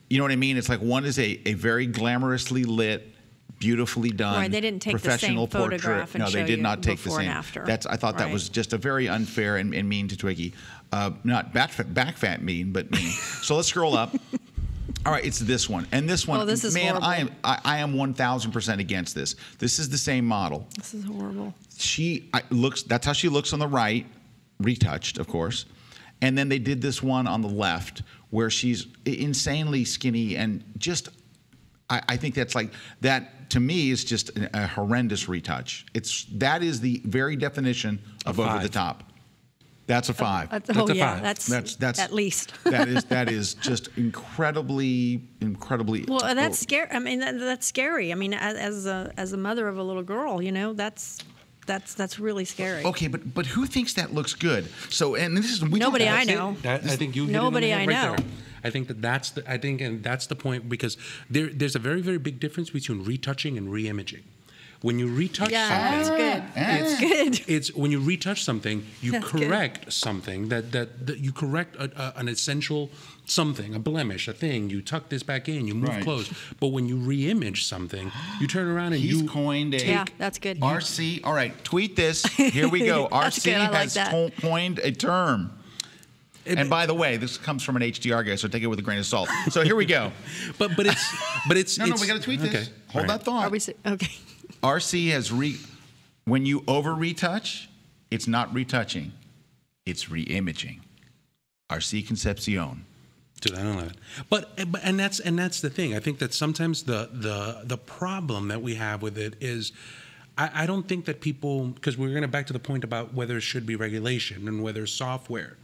You know what I mean? It's like one is a very glamorously lit, beautifully done, Right, they didn't take the same professional portrait. photograph and No, they show did you not take the before and same. after. I thought that Right. was just a very unfair and mean to Twiggy. Not back fat mean, but mean. So let's scroll up. All right, it's this one. And this one, Oh, this is man, horrible. I am 1,000% against this. This is the same model. This is horrible. That's how she looks on the right, retouched, of course. And then they did this one on the left where she's insanely skinny and just, I think that's like, that to me is just a horrendous retouch. That is the very definition of over the 5. top. That's a 5. Oh, That's a yeah, 5. that's at least. that is just incredibly. Well, that's scary. I mean, that's scary. I mean, as a mother of a little girl, you know, that's really scary. Okay, but who thinks that looks good? So, and this is Nobody I know. I think you hit it on the Nobody head I right know. there. I think that's the point, because there's a very, very big difference between retouching and re-imaging. When you retouch Yeah, something, that's good. It's good. it's when you retouch something, you That's good. correct something that you correct an essential something, a blemish, a thing. You tuck this back in, you move Right. close. But when you re-image something, you turn around and He's you coined a Yeah, that's good. RC. All right, tweet this. Here we go. That's RC good, I like has that. coined a term. And by the way, this comes from an HDR guy, so take it with a grain of salt. So here we go. but it's No, we got to tweet this. okay. Hold All right. that thought. Are we okay? RC has when you over retouch, it's not retouching, it's re-imaging. RC Concepcion. 2011. But that's the thing. I think that sometimes the problem that we have with it is, I don't think that people, because we're going to back to the point about whether it should be regulation and whether software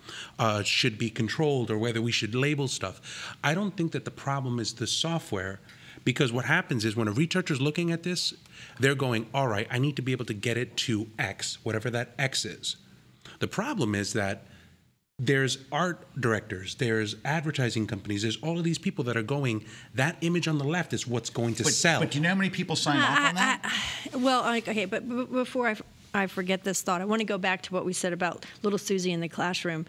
should be controlled or whether we should label stuff. I don't think that the problem is the software, because what happens is when a retoucher is looking at this, they're going, all right, I need to be able to get it to X, whatever that X is. The problem is that there's art directors, there's advertising companies, there's all of these people that are going, that image on the left is what's going to sell. But do you know how many people sign off on that? Okay, but before I forget this thought, I want to go back to what we said about little Susie in the classroom.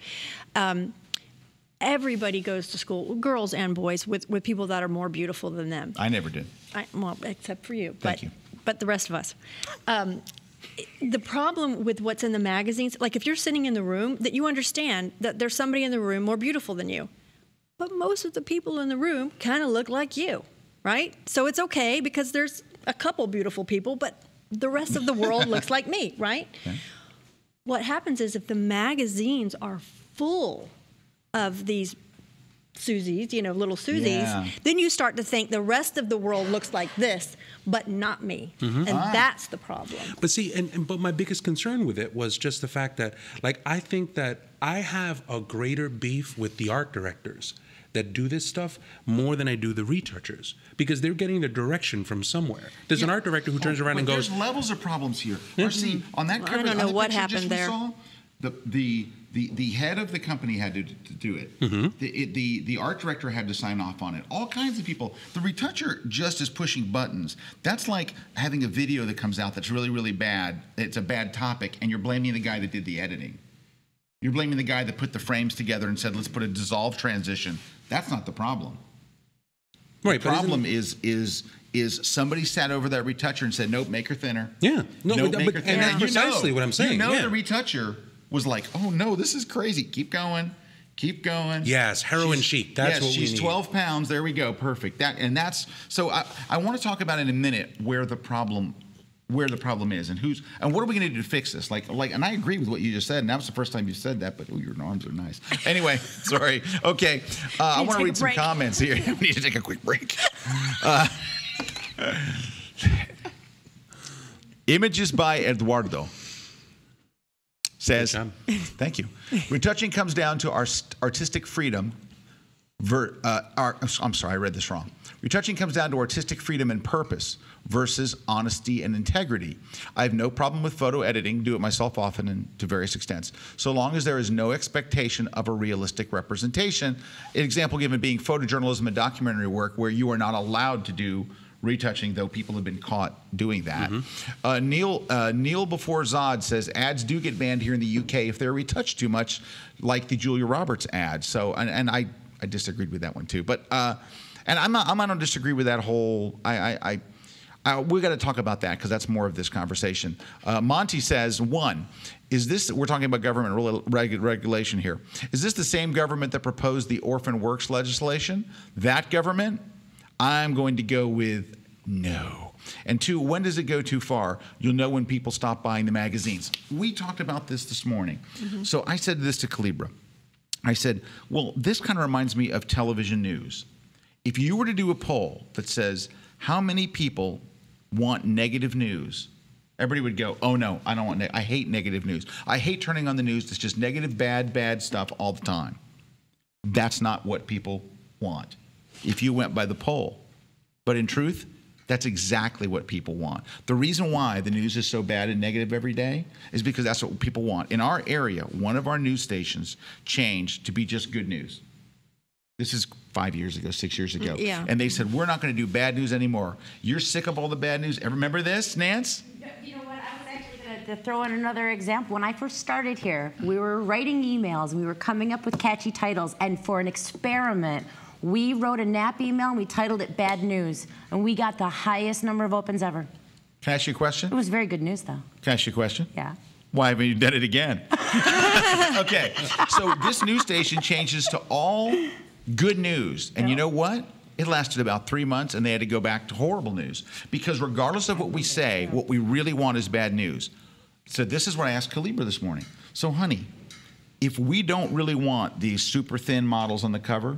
Everybody goes to school, girls and boys, with people that are more beautiful than them. I never did. Well, except for you. Thank you. But the rest of us. The problem with what's in the magazines, like if you're sitting in the room, that you understand that there's somebody in the room more beautiful than you. But most of the people in the room kind of look like you, right? So it's okay because there's a couple beautiful people, but the rest of the world looks like me, right? Okay. What happens is if the magazines are full of these Susies, little Susies, then you start to think the rest of the world looks like this, but not me. Mm-hmm. And that's the problem. But see, but my biggest concern with it was just the fact that, like, I think that I have a greater beef with the art directors that do this stuff more than I do the retouchers, because they're getting the direction from somewhere. There's an art director who turns around and goes, there's levels of problems here. See, on that cover, I don't know what happened there. The head of the company had to do it. The art director had to sign off on it. All kinds of people. The retoucher just is pushing buttons. That's like having a video that comes out that's really, really bad. It's a bad topic, and you're blaming the guy that did the editing. You're blaming the guy that put the frames together and said, let's put a dissolve transition. That's not the problem. Right, the problem is somebody sat over that retoucher and said, nope, make her thinner. Yeah. No, nope, make her and thinner. that's precisely what I'm saying. The retoucher was like, oh no, this is crazy. Keep going. Keep going. Yes, heroin chic. That's what we need. She's 12 pounds. There we go. Perfect. So I want to talk about in a minute where the problem is and what are we going to do to fix this? And I agree with what you just said, and that was the first time you said that, but your arms are nice. Anyway, sorry. Okay. I want to read some comments here. We need to take a quick break. Images by Eduardo. Says, thank you. Retouching comes down to our artistic freedom. I'm sorry, I read this wrong. Retouching comes down to artistic freedom and purpose versus honesty and integrity. I have no problem with photo editing, do it myself often and to various extents, so long as there is no expectation of a realistic representation. An example given being photojournalism and documentary work where you are not allowed to do retouching, though people have been caught doing that. Neil before Zod says ads do get banned here in the UK if they're retouched too much, like the Julia Roberts ad. So, and I disagreed with that one too. But and I don't disagree with that whole. We got to talk about that because that's more of this conversation. Monty says, we're talking about government regulation here. Is this the same government that proposed the orphan works legislation? That government? I'm going to go with no. And 2, when does it go too far? You'll know when people stop buying the magazines. We talked about this morning. So I said this to Kalebra. I said, well, this kind of reminds me of television news. If you were to do a poll that says, how many people want negative news? Everybody would go, oh no, I don't want I hate negative news. I hate turning on the news that's just negative, bad stuff all the time. That's not what people want if you went by the poll. But in truth, that's exactly what people want. The reason why the news is so bad and negative every day is because that's what people want. In our area, one of our news stations changed to be just good news. This is 5 years ago, 6 years ago. Yeah. And they said, we're not going to do bad news anymore. You're sick of all the bad news. Remember this, Nance? You know what? I was actually going to throw in another example. When I first started here, we were writing emails, and we were coming up with catchy titles. And for an experiment, we wrote a NAP email, and we titled it Bad News. And we got the highest number of opens ever. Can I ask you a question? It was very good news, though. Can I ask you a question? Yeah. Why haven't you done it again? Okay, so this news station changes to all good news. And you know what? It lasted about 3 months, and they had to go back to horrible news. Because regardless of what we say, what we really want is bad news. So this is what I asked Kalebra this morning. So, honey, if we don't really want these super thin models on the cover,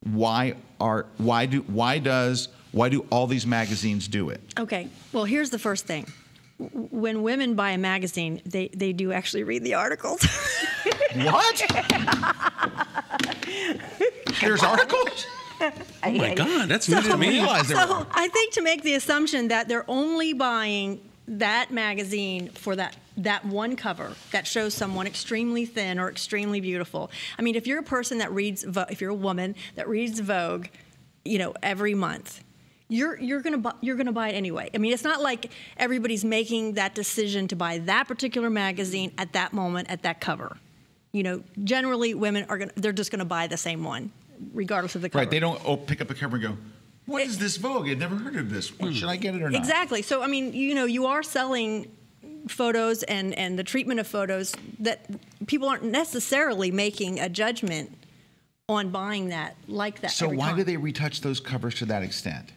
why do all these magazines do it? Okay, well, here's the first thing. When women buy a magazine, they do actually read the articles. What? There's articles? Oh my God, that's new to me. So I think to make the assumption that they're only buying that magazine for that one cover that shows someone extremely thin or extremely beautiful. I mean, if you're a person that reads, if you're a woman that reads Vogue, every month, you're gonna buy it anyway. I mean, it's not like everybody's making that decision to buy that particular magazine at that moment at that cover. Generally women they're just gonna buy the same one, regardless of the cover. Right? They don't pick up a cover and go, "What is this Vogue? I've never heard of this. Should I get it or not?" Exactly. So I mean, you are selling photos and the treatment of photos that people aren't necessarily making a judgment on buying that like that. So why do they retouch those covers to that extent?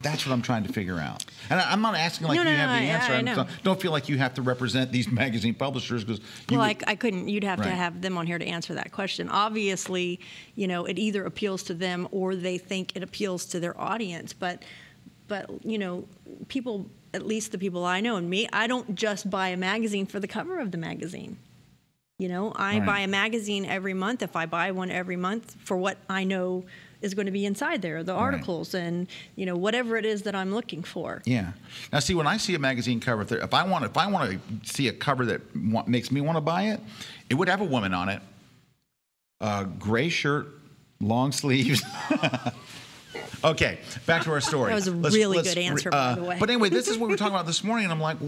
That's what I'm trying to figure out. And I'm not asking like you have the answer. I know. Don't feel like you have to represent these magazine publishers because. I couldn't. You'd have to have them on here to answer that question. Obviously, it either appeals to them or they think it appeals to their audience. But people, at least the people I know and me, I don't just buy a magazine for the cover of the magazine. You know, I buy a magazine every month. If I buy one every month for what I know is going to be inside there, the articles and, you know, whatever it is that I'm looking for. Yeah. Now, see, when I see a magazine cover, if I want to see a cover that makes me want to buy it, it would have a woman on it, gray shirt, long sleeves. Okay, back to our story. That was a really good answer, by the way. But anyway, this is what we were talking about this morning, and I'm like,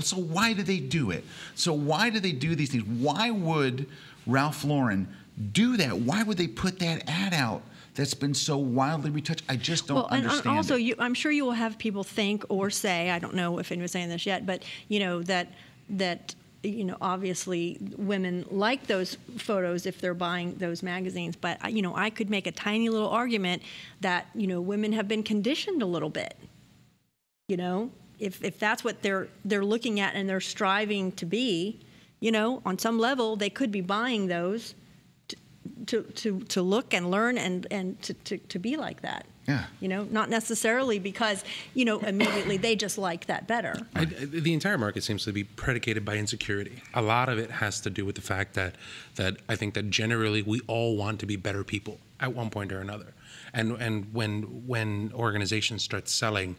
so why do they do it? So why do they do these things? Why would Ralph Lauren do that? Why would they put that ad out that's been so wildly retouched? I just don't understand. And also, it. I'm sure you will have people think or say, I don't know if anyone's saying this yet, but, you know, that you know, obviously women like those photos if they're buying those magazines. But, you know, I could make a tiny little argument that, you know, women have been conditioned a little bit. You know, if that's what they're looking at and they're striving to be, you know, on some level they could be buying those to look and learn and to be like that. Yeah. You know, not necessarily because, you know, immediately they just like that better. The entire market seems to be predicated by insecurity. A lot of it has to do with the fact that I think that generally we all want to be better people at one point or another. And when organizations start selling,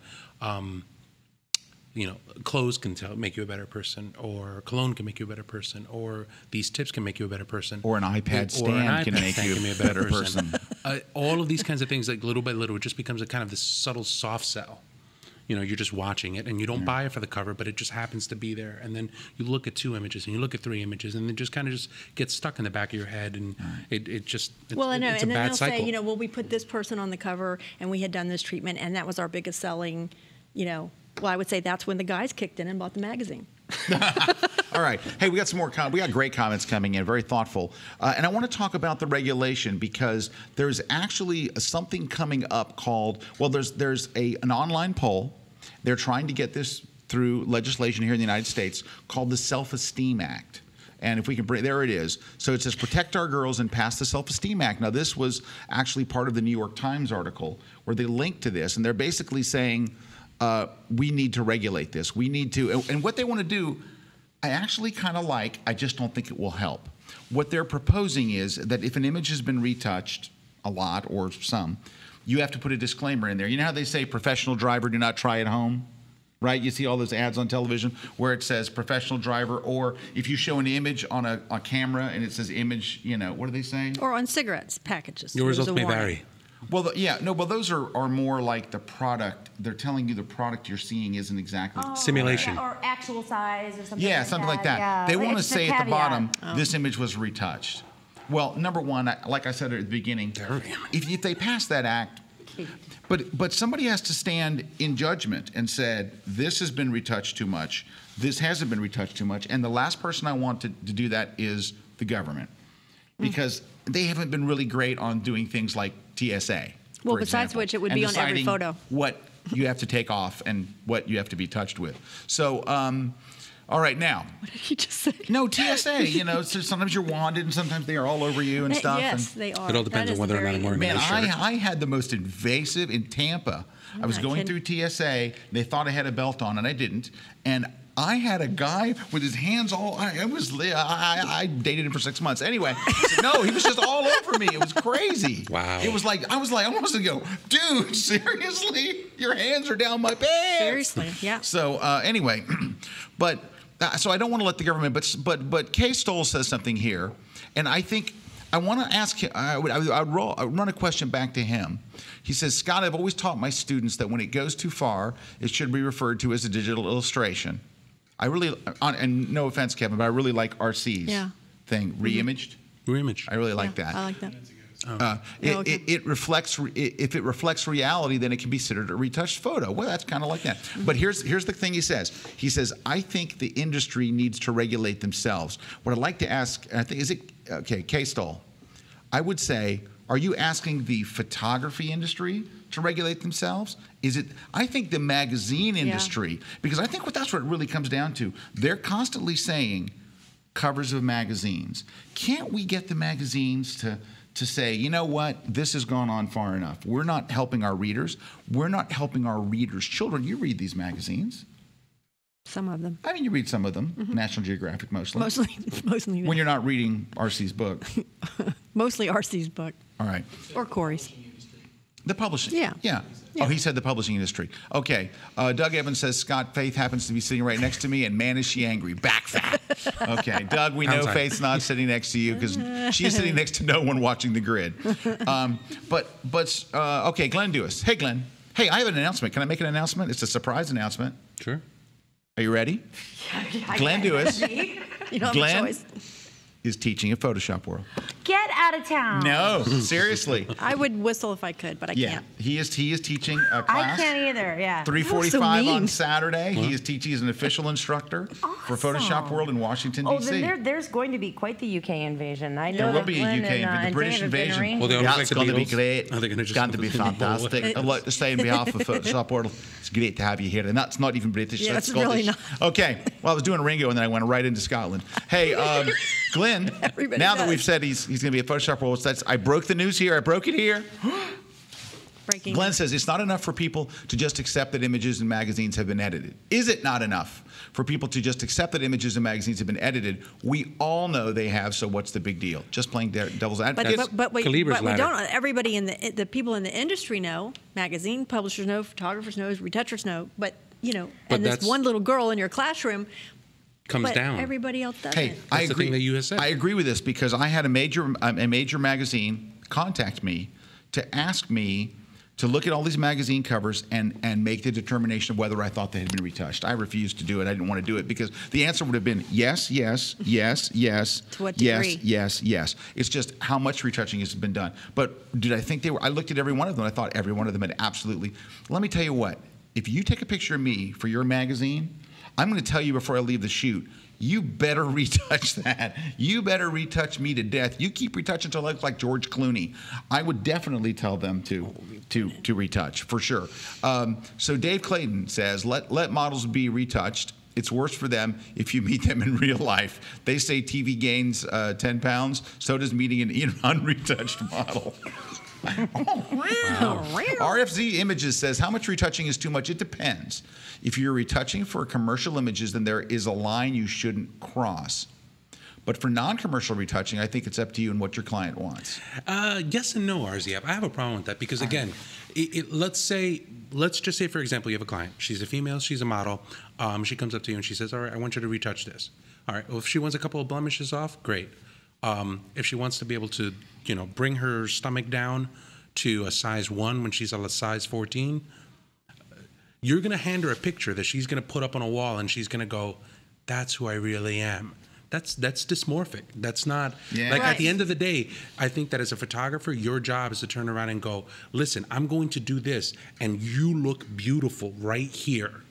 you know, clothes can make you a better person, or cologne can make you a better person, or these tips can make you a better person, Or an iPad stand can make you a better person. All of these kinds of things, like little by little, it just becomes a kind of this subtle soft sell. You know, you're just watching it, and you don't buy it for the cover, but it just happens to be there. And then you look at 2 images, and you look at 3 images, and it just kind of just gets stuck in the back of your head, and it's Well, I know, it's and a then bad they'll cycle. say, you know, well, we put this person on the cover, and we had done this treatment, and that was our biggest selling, you know. Well, I would say that's when the guys kicked in and bought the magazine. All right. Hey, we got some more we got great comments coming in, very thoughtful. And I want to talk about the regulation because there's actually something coming up called, well, there's an online poll. They're trying to get this through legislation here in the United States called the Self-Esteem Act. And if we can bring, there it is. So it says, protect our girls and pass the Self-Esteem Act. Now, this was actually part of the New York Times article where they linked to this. And they're basically saying, we need to regulate this. We need to, and what they want to do, I actually kind of like, I just don't think it will help. What they're proposing is that if an image has been retouched a lot or some, you have to put a disclaimer in there. You know how they say professional driver, do not try at home? Right? You see all those ads on television where it says professional driver, or if you show an image on a camera and it says image, you know, what are they saying? Or on cigarettes packages. Your results There's a may warning. vary. Well, those are more like the product. They're telling you the product you're seeing isn't exactly. Simulation. Or actual size or something. Yeah, like something that. like that. Yeah. They want to It's a say at the caveat. bottom, this image was retouched. Well, number one, like I said at the beginning, if they pass that act, but somebody has to stand in judgment and said, this has been retouched too much, this hasn't been retouched too much, and the last person I want to do that is the government, because they haven't been really great on doing things like TSA. Well, for besides example, which it would and be on every deciding photo. what you have to take off and what you have to be touched with. So, all right, now. What did you just say? No, TSA, you know, so sometimes you're wanted and sometimes they are all over you and stuff. Yes, and, they are. It all depends on whether or not I'm wearing man, a shirt. I had the most invasive in Tampa. I was not going kidding. through TSA. They thought I had a belt on, and I didn't. And I had a guy with his hands all. I dated him for 6 months. Anyway, no, he was just all over me. It was crazy. Wow. It was like I almost to go, dude, seriously, your hands are down my pants. Seriously, yeah. So anyway, but so I don't want to let the government. But Kay Stoll says something here, and I think. I want to ask him, I would run a question back to him. He says, Scott, I've always taught my students that when it goes too far, it should be referred to as a digital illustration. I really, and no offense, Kevin, but I really like RC's thing, re-imaged. Re-imaged. I really like that. I like that. It reflects, if it reflects reality, then it can be considered a retouched photo. Well, that's kind of like that. But here's the thing he says. He says, I think the industry needs to regulate themselves. What I'd like to ask, I think, is it, okay, Kay Stoll, I would say, are you asking the photography industry to regulate themselves? Is it, I think the magazine industry, because I think that's what it really comes down to. They're constantly saying covers of magazines. Can't we get the magazines to say, you know what, this has gone on far enough. We're not helping our readers. We're not helping our readers' children. You read these magazines. Some of them. I mean, you read some of them. National Geographic mostly. Mostly. When you're not reading RC's book. Mostly RC's book. All right. Or Corey's. The publishing. Yeah. Yeah. Oh, he said the publishing industry. Okay. Doug Evans says Scott Faith happens to be sitting right next to me, and man, is she angry. Back fat. Okay. Doug, we know Faith's not sitting next to you because she is sitting next to no one watching the grid. Okay, Glenn Dewis. Hey, Glenn. Hey, I have an announcement. Can I make an announcement? It's a surprise announcement. Sure. Are you ready? Glenn Dewis. You don't have a choice. Is teaching at Photoshop World. Get out of town. No, seriously. I would whistle if I could, but I can't. He is teaching a class. I can't either, yeah. 3:45 on Saturday. He is teaching as an official instructor for Photoshop World in Washington, D.C. Oh, then there's going to be quite the UK invasion. I know there will be a UK invasion. The British invasion. Well, It's going to be great. Are they gonna It's just going to be fantastic. I'd like to say on behalf of Photoshop World, it's great to have you here. And that's not even British, Yeah, that's it's really Scottish. not. Okay, well, I was doing Ringo and then I went right into Scotland. Hey, Glenn, Everybody now that does. we've said he's going to be at Photoshop World, I broke the news here. I broke it here. Breaking. Glenn says it's not enough for people to just accept that images in magazines have been edited. Is it not enough for people to just accept that images in magazines have been edited? We all know they have, so what's the big deal? Just playing devil's advocate. But we Kalebra's ladder. don't. Everybody in the people in the industry know. Magazine publishers know. Photographers know. Retouchers know. But But and this that's- one little girl in your classroom Comes but down. Everybody else doesn't. Hey, I That's the agree. thing that you have said. I agree with this because I had a major magazine contact me to ask me to look at all these magazine covers and make the determination of whether I thought they had been retouched. I refused to do it. I didn't want to do it because the answer would have been yes, yes, yes, yes, To what yes, degree? yes, yes. It's just how much retouching has been done. But did I think they were? I looked at every one of them. And I thought every one of them had absolutely. Let me tell you what. If you take a picture of me for your magazine, I'm going to tell you before I leave the shoot, you better retouch that. You better retouch me to death. You keep retouching until I look like George Clooney. I would definitely tell them to retouch, for sure. So Dave Clayton says, let models be retouched. It's worse for them if you meet them in real life. They say TV gains 10 pounds, so does meeting an unretouched model. Wow. RFZ Images says, how much retouching is too much? It depends. If you're retouching for commercial images, then there is a line you shouldn't cross. But for non-commercial retouching, I think it's up to you and what your client wants. Yes and no, RZF. I have a problem with that because, again, let's just say, for example, you have a client. She's a female. She's a model. She comes up to you and she says, all right, I want you to retouch this. All right. Well, if she wants a couple of blemishes off, great. If she wants to be able to, bring her stomach down to a size 1 when she's a size 14, you're going to hand her a picture that she's going to put up on a wall and she's going to go, that's who I really am. That's dysmorphic. That's not at the end of the day, I think that as a photographer, your job is to turn around and go, listen, I'm going to do this and you look beautiful right here.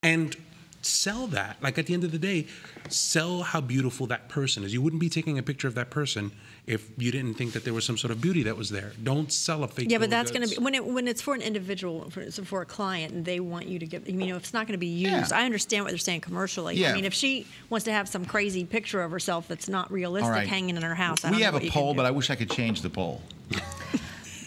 And sell that. Like at the end of the day, sell how beautiful that person is. You wouldn't be taking a picture of that person if you didn't think that there was some sort of beauty that was there. Don't sell a fake. Yeah, but that's goods. going to be when it's for an individual, for a client, and they want you to give. If it's not going to be used, Yeah. I understand what they're saying commercially. Yeah. I mean, if she wants to have some crazy picture of herself that's not realistic All right. hanging in her house, I don't We know have what a you can poll, do. but I wish I could change the poll.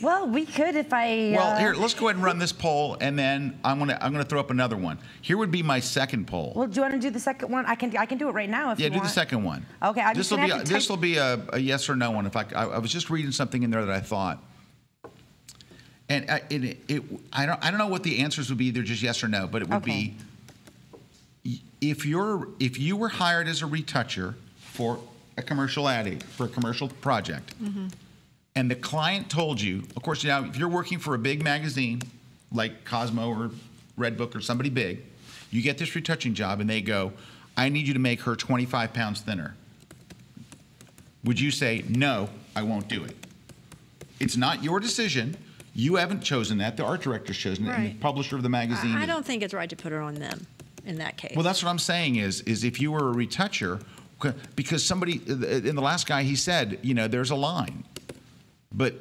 Well, we could if I. Well, here, let's go ahead and run this poll, and then I'm gonna throw up another one. Here would be my second poll. Well, do you want to do the second one? I can do it right now if Yeah, you do want. the second one. Okay, I'm just gonna have to This will type- be a yes or no one. If I was just reading something in there that I thought, and I don't know what the answers would be. They're just yes or no, but it would Okay. be if you were hired as a retoucher for a commercial ad for a commercial project, and the client told you, of course, if you're working for a big magazine like Cosmo or Redbook or somebody big, you get this retouching job, and they go, I need you to make her 25 pounds thinner. Would you say, no, I won't do it? It's not your decision. You haven't chosen that. The art director's chosen it, and the Right. publisher of the magazine. I don't think it's right to put it on them in that case. Well, that's what I'm saying is if you were a retoucher, because somebody, in the last guy, he said, there's a line. But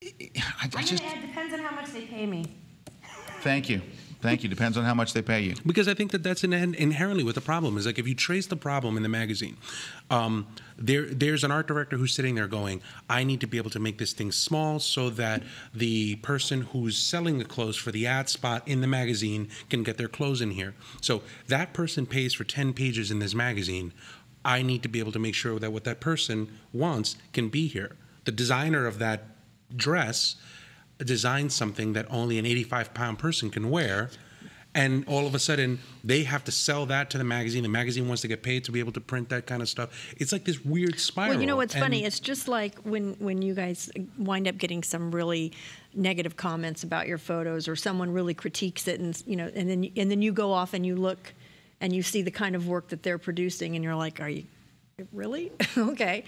I just... It depends on how much they pay me. Thank you. Thank you. Depends on how much they pay you. Because I think that that's inherently what the problem is. Like, if you trace the problem in the magazine, there's an art director who's sitting there going, I need to be able to make this thing small so that the person who's selling the clothes for the ad spot in the magazine can get their clothes in here. So that person pays for 10 pages in this magazine. I need to be able to make sure that what that person wants can be here. The designer of that dress designed something that only an 85-pound person can wear, and all of a sudden they have to sell that to the magazine. The magazine wants to get paid to be able to print that kind of stuff. It's like this weird spiral. Well, you know what's funny? It's just like when you guys wind up getting some really negative comments about your photos, or someone really critiques it, and and then you go off and you look and you see the kind of work that they're producing, and you're like, are you really? Okay.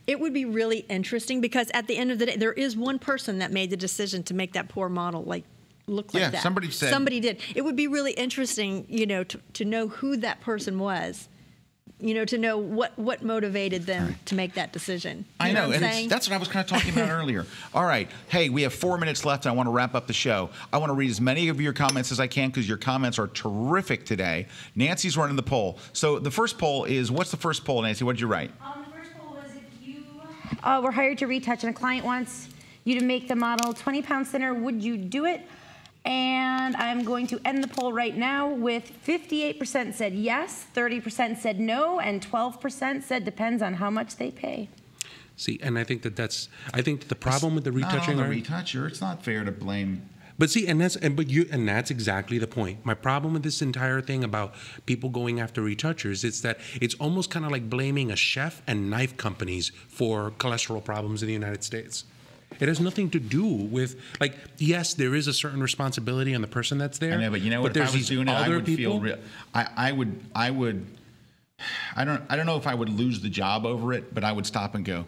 It would be really interesting, because at the end of the day, there is one person that made the decision to make that poor model look like that. Yeah, somebody did. It would be really interesting, to know who that person was, to know what motivated them to make that decision. I know, what I'm and saying? that's what I was kind of talking about earlier. All right. Hey, we have 4 minutes left, and I want to wrap up the show. I want to read as many of your comments as I can, because your comments are terrific today. Nancy's running the poll. So the first poll is, what's the first poll, Nancy? What did you write? The first poll was, if you were hired to retouch and a client wants you to make the model 20 pounds thinner, would you do it? And I'm going to end the poll right now with 58% said yes, 30% said no, and 12% said depends on how much they pay. See, and I think I think the problem with the retouching, not on the retoucher. It's not fair to blame. But see, and that's exactly the point. My problem with this entire thing about people going after retouchers is that it's almost kind of like blaming a chef and knife companies for cholesterol problems in the United States. It has nothing to do with, like, yes, there is a certain responsibility on the person that's there. I know, but you know what? If I was doing it, I would feel real. I don't know if I would lose the job over it, but I would stop and go,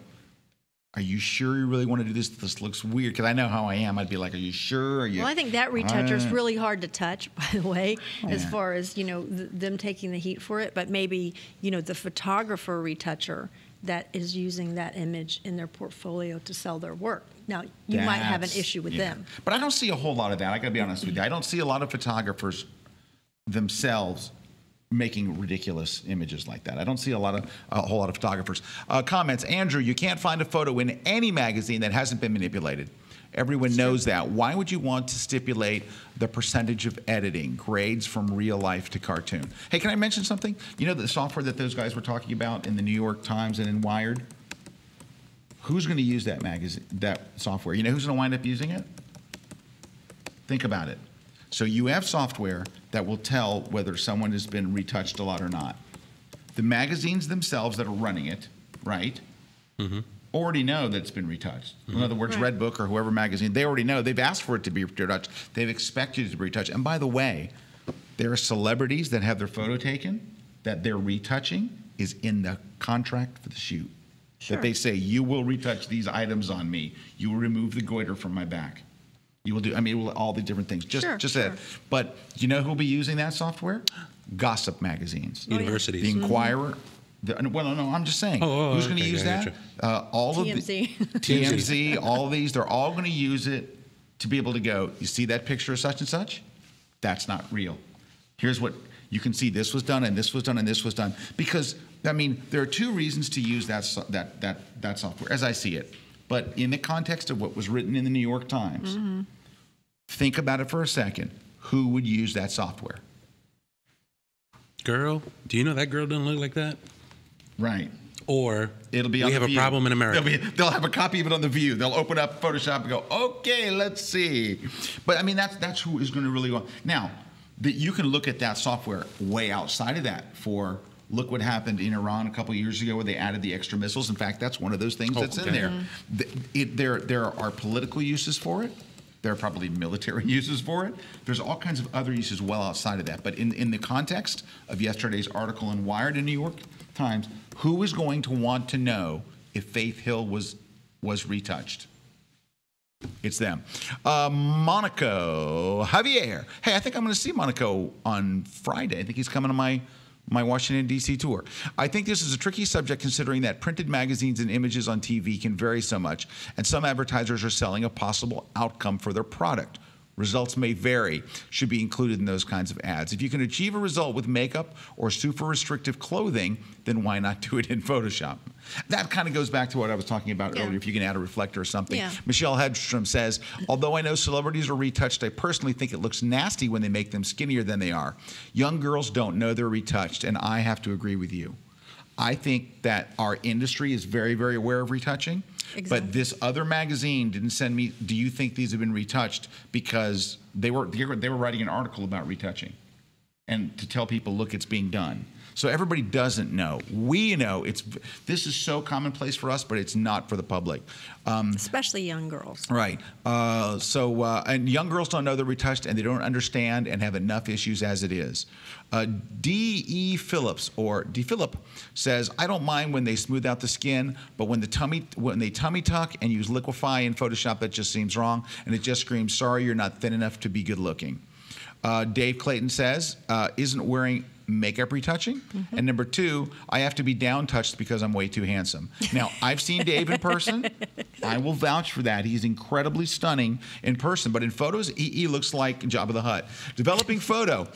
are you sure you really want to do this? This looks weird, because I know how I am. I'd be like, are you sure? Are you? Well, I think that retoucher is really hard to touch, by the way, as far as, them taking the heat for it. But maybe, the photographer retoucher that is using that image in their portfolio to sell their work. Now, you might have an issue with them. But I don't see a whole lot of that. I got to be honest with you. I don't see a lot of photographers themselves making ridiculous images like that. I don't see a whole lot of photographers. Comments. Andrew, you can't find a photo in any magazine that hasn't been manipulated. Everyone knows that. Why would you want to stipulate the percentage of editing, grades from real life to cartoon? Hey, can I mention something? You know the software that those guys were talking about in the New York Times and in Wired? Who's going to use that software? You know who's going to wind up using it? Think about it. So you have software that will tell whether someone has been retouched a lot or not. The magazines themselves that are running it, right? Mm-hmm. Already know that it's been retouched. In other words, Red Book or whoever magazine, they already know. They've asked for it to be retouched. They've expected it to be retouched. And by the way, there are celebrities that have their photo taken that their retouching is in the contract for the shoot. Sure. That they say, you will retouch these items on me. You will remove the goiter from my back. You will do, all the different things. Just that. But you know who will be using that software? Gossip magazines. Universities. The Inquirer. I'm just saying. Who's going to use that? All TMZ. of the TMZ, all of these, they're all going to use it to be able to go, you see that picture of such and such? That's not real. Here's what you can see. This was done, and this was done, and this was done. Because, there are two reasons to use that software, as I see it. But in the context of what was written in the New York Times, think about it for a second. Who would use that software? Girl, do you know that girl doesn't look like that? Right. Or it'll be we have a problem in America. They'll have a copy of it on The View. They'll open up Photoshop and go, okay, let's see. But that's who is going to really want. Now, you can look at that software way outside of that for, look what happened in Iran a couple of years ago where they added the extra missiles. In fact, that's one of those things that's in there. There are political uses for it. There are probably military uses for it. There's all kinds of other uses well outside of that. But in the context of yesterday's article in Wired in New York Times, who is going to want to know if Faith Hill was retouched? It's them. Monaco Javier. Hey, I think I'm going to see Monaco on Friday. I think he's coming to my Washington, D.C. tour. I think this is a tricky subject considering that printed magazines and images on TV can vary so much, and some advertisers are selling a possible outcome for their product. Results may vary, should be included in those kinds of ads. If you can achieve a result with makeup or super restrictive clothing, then why not do it in Photoshop? That kind of goes back to what I was talking about earlier, if you can add a reflector or something. Yeah. Michelle Hedstrom says, although I know celebrities are retouched, I personally think it looks nasty when they make them skinnier than they are. Young girls don't know they're retouched, and I have to agree with you. I think that our industry is very, very aware of retouching. Exactly. But this other magazine didn't send me, do you think these have been retouched? Because they were writing an article about retouching and to tell people, look, it's being done. So everybody doesn't know. We know this is so commonplace for us, but it's not for the public. Especially young girls. Right. And young girls don't know they're retouched, and they don't understand and have enough issues as it is. D.E. Phillips, or D. Phillip, says, I don't mind when they smooth out the skin, but when they tummy tuck and use liquefy in Photoshop, that just seems wrong, and it just screams, sorry, you're not thin enough to be good looking. Dave Clayton says, isn't wearing makeup retouching? Mm-hmm. And number 2, I have to be down touched because I'm way too handsome. Now, I've seen Dave in person. I will vouch for that. He's incredibly stunning in person, but in photos, he looks like Jabba the Hutt. Developing photo.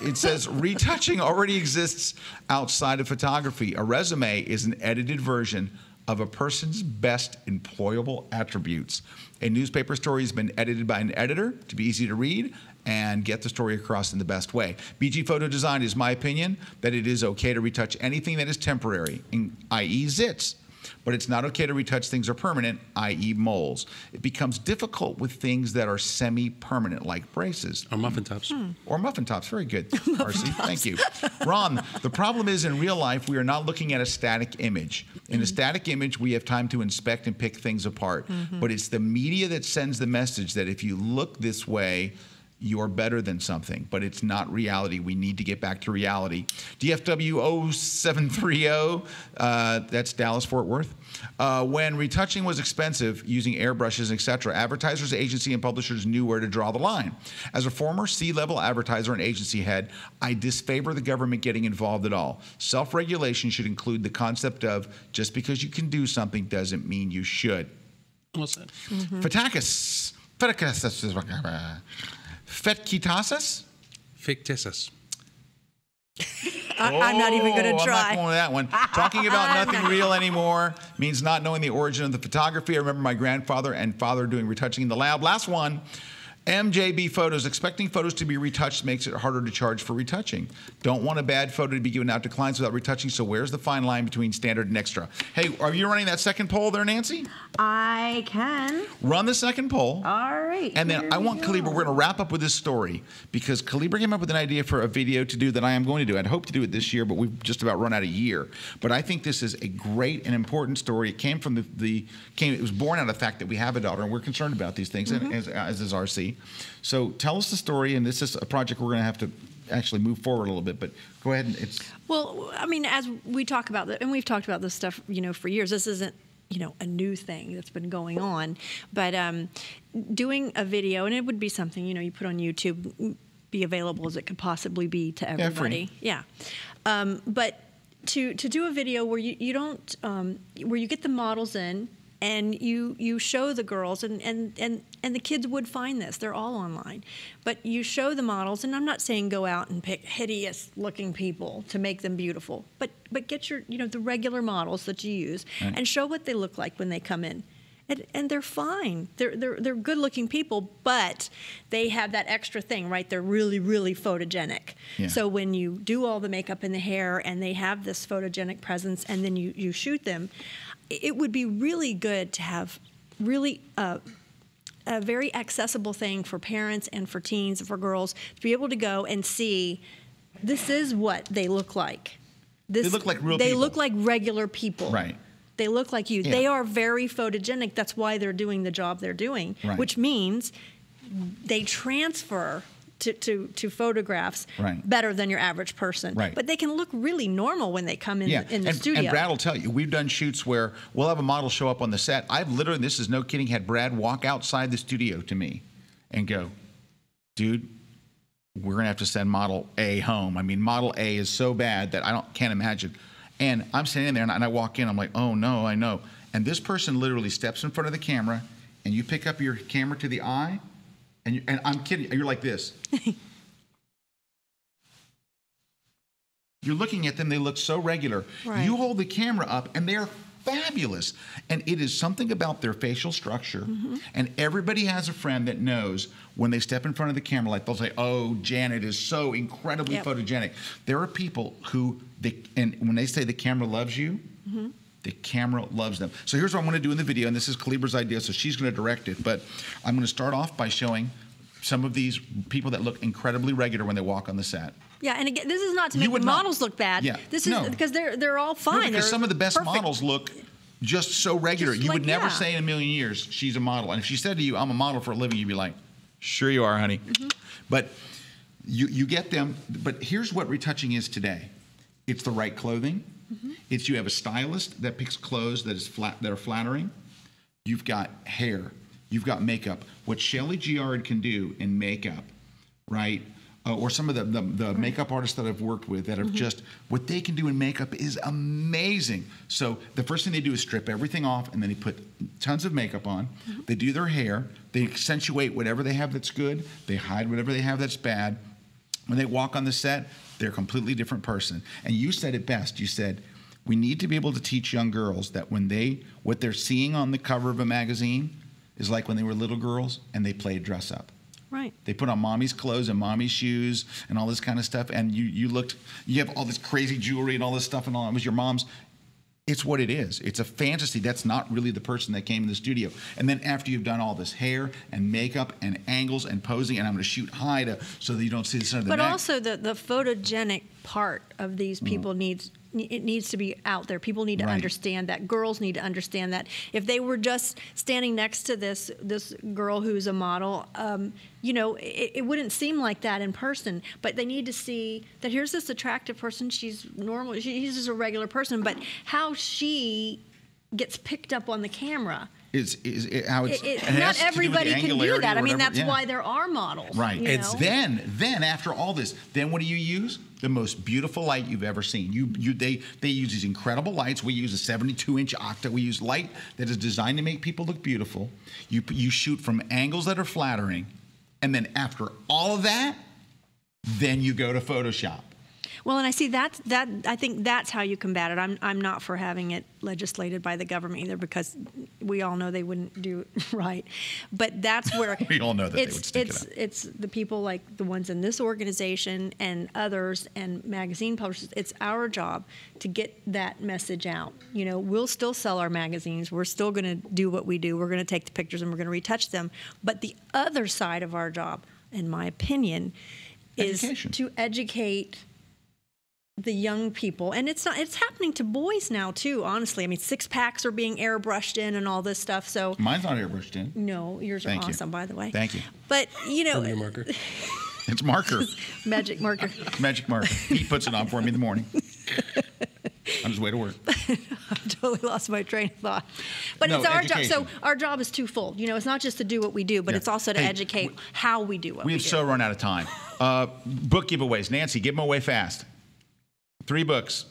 It says, retouching already exists outside of photography. A resume is an edited version of a person's best employable attributes. A newspaper story has been edited by an editor to be easy to read and get the story across in the best way. BG Photo Design is my opinion that it is okay to retouch anything that is temporary, i.e. zits. But it's not okay to retouch things that are permanent, i.e. moles. It becomes difficult with things that are semi-permanent, like braces. Or muffin tops. Or muffin tops. Very good, RC. Thank you. Ron, the problem is in real life, we are not looking at a static image. In a static image, we have time to inspect and pick things apart. But it's the media that sends the message that if you look this way, you're better than something, but it's not reality. We need to get back to reality. DFW 0730, that's Dallas-Fort Worth. When retouching was expensive, using airbrushes, etc., advertisers, agency, and publishers knew where to draw the line. As a former C-level advertiser and agency head, I disfavor the government getting involved at all. Self-regulation should include the concept of just because you can do something doesn't mean you should. What's that? Fetakis. Fetkitasis? Fictitious. I'm not even going to try. I'm not going with that one. Talking about nothing real anymore means not knowing the origin of the photography. I remember my grandfather and father doing retouching in the lab. Last one. MJB Photos. Expecting photos to be retouched makes it harder to charge for retouching. Don't want a bad photo to be given out to clients without retouching, so where's the fine line between standard and extra? Hey, are you running that second poll there, Nancy? I can. Run the second poll. All right. And then I want Kalebra, we're going to wrap up with this story because Kalebra came up with an idea for a video to do that I am going to do. I'd hope to do it this year, but we've just about run out of year. But I think this is a great and important story. It came from it was born out of the fact that we have a daughter and we're concerned about these things, as is RC. So tell us the story, and this is a project we're going to have to actually move forward a little bit, but go ahead. Well, I mean, as we talk about and we've talked about this stuff, for years. This isn't, a new thing that's been going on, but doing a video, and it would be something, you put on YouTube, be available as it could possibly be to everybody. Yeah. But to do a video where you don't, where you get the models in, and you show the girls, and the kids would find this. They're all online. But you show the models, and I'm not saying go out and pick hideous-looking people to make them beautiful, but get your, the regular models that you use, and show what they look like when they come in. And they're fine. They're good-looking people, but they have that extra thing, right? They're really, really photogenic. Yeah. So when you do all the makeup and the hair, and they have this photogenic presence, and then you shoot them, it would be really good to have really a very accessible thing for parents and for teens and for girls to be able to go and see, this is what they look like. They look like real people. They look like regular people. Right. They look like you. Yeah. They are very photogenic. That's why they're doing the job they're doing, which means they transfer to photographs better than your average person. Right. But they can look really normal when they come in the studio. And Brad will tell you, we've done shoots where we'll have a model show up on the set. I've literally, this is no kidding, had Brad walk outside the studio to me and go, dude, we're going to have to send model A home. I mean, model A is so bad that can't imagine. And I'm standing there, and I walk in. I'm like, oh, no, I know. And this person literally steps in front of the camera, and you pick up your camera to the eye, and I'm kidding, you're like this. You're looking at them, they look so regular. Right. You hold the camera up and they're fabulous. And it is something about their facial structure. And everybody has a friend that knows when they step in front of the camera, like they'll say, oh, Janet is so incredibly photogenic. There are people who, and when they say the camera loves you, the camera loves them. So here's what I'm gonna do in the video, and this is Kalebra's idea, so she's gonna direct it, but I'm gonna start off by showing some of these people that look incredibly regular when they walk on the set. Yeah, and again, this is not to make the models look bad. Yeah. This is because they're all fine. No, because some of the best perfect. Models look just so regular. Just you like, would never yeah. say in a million years she's a model. And if she said to you, I'm a model for a living, you'd be like, sure you are, honey. But you get them. But here's what retouching is today. It's the right clothing. It's you have a stylist that picks clothes that are flattering. You've got hair. You've got makeup. What Shelley Giard can do in makeup, right? Or some of the makeup artists that I've worked with that have just, what they can do in makeup is amazing. So the first thing they do is strip everything off, and then they put tons of makeup on. They do their hair. They accentuate whatever they have that's good. They hide whatever they have that's bad. When they walk on the set, they're a completely different person. And you said it best. You said, we need to be able to teach young girls that what they're seeing on the cover of a magazine is like when they were little girls and they played dress up. Right. They put on mommy's clothes and mommy's shoes and all this kind of stuff, and you have all this crazy jewelry and all this stuff, and all it was your mom's. It's what it is. It's a fantasy. That's not really the person that came in the studio. And then after you've done all this hair and makeup and angles and posing, and I'm going to shoot high so that you don't see the center of the neck. But also the photogenic part of these people needs to be out there. People need to understand that. Girls need to understand that. If they were just standing next to this girl who's a model, you know, it wouldn't seem like that in person. But they need to see that here's this attractive person. She's normal. She's just a regular person. But how she gets picked up on the camera. Not everybody can do that. I mean, that's why there are models. Right. It's then after all this, then what do you use? The most beautiful light you've ever seen. They use these incredible lights. We use a 72-inch octa. We use light that is designed to make people look beautiful. You shoot from angles that are flattering, and then after all of that, then you go to Photoshop. Well, and I see that I think that's how you combat it. I'm not for having it legislated by the government either, because we all know they wouldn't do it right. But that's where we all know that they would stick it up. It's the people like the ones in this organization and others and magazine publishers. It's our job to get that message out. You know, we'll still sell our magazines. We're still going to do what we do. We're going to take the pictures and we're going to retouch them. But the other side of our job, in my opinion, is to educate the young people. And it's happening to boys now too, honestly. I mean, 6-packs are being airbrushed in and all this stuff. So mine's not airbrushed in. No, yours are awesome, by the way. Thank you. But you know, marker. It's marker. Magic marker. Magic marker. He puts it on for me in the morning. On his way to work. I've totally lost my train of thought. But it's our job. So our job is twofold. You know, it's not just to do what we do, but it's also to educate how we do what we do. We have so run out of time. Book giveaways. Nancy, give them away fast. 3 books.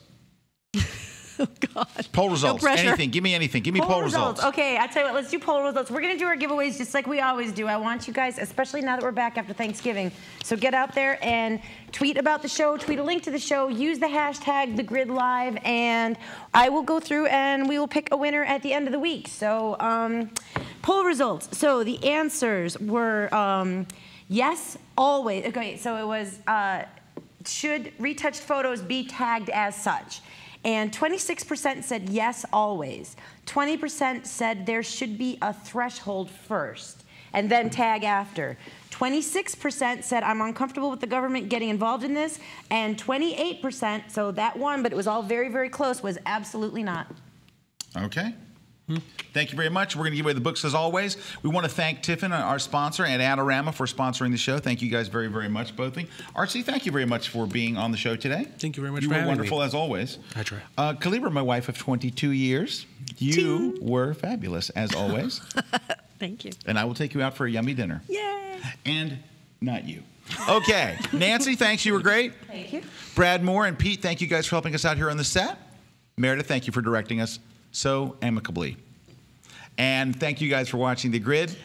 Oh, God. Poll results. No pressure. Anything. Give me anything. Give me poll results. Okay, I tell you what, let's do poll results. We're going to do our giveaways just like we always do. I want you guys, especially now that we're back after Thanksgiving, so get out there and tweet about the show, tweet a link to the show, use the hashtag #TheGridLive, and I will go through and we will pick a winner at the end of the week. So, poll results. So the answers were yes, always. Okay, so it was should retouched photos be tagged as such? And 26% said yes, always. 20% said there should be a threshold first and then tag after. 26% said I'm uncomfortable with the government getting involved in this. And 28%, so that one, but it was all very, very close, was absolutely not. Okay. Thank you very much. We're going to give away the books as always. We want to thank Tiffin, our sponsor, and Adorama for sponsoring the show. Thank you guys very, very much, both of you. Archie, thank you very much for being on the show today. Thank you very much for having me. You were wonderful as always. I try. Kalebra, my wife of 22 years, you were fabulous as always. Thank you. And I will take you out for a yummy dinner. Yay! And not you. Okay. Nancy, thanks. You were great. Thank you. Brad Moore and Pete, thank you guys for helping us out here on the set. Meredith, thank you for directing us so amicably. And thank you guys for watching The Grid.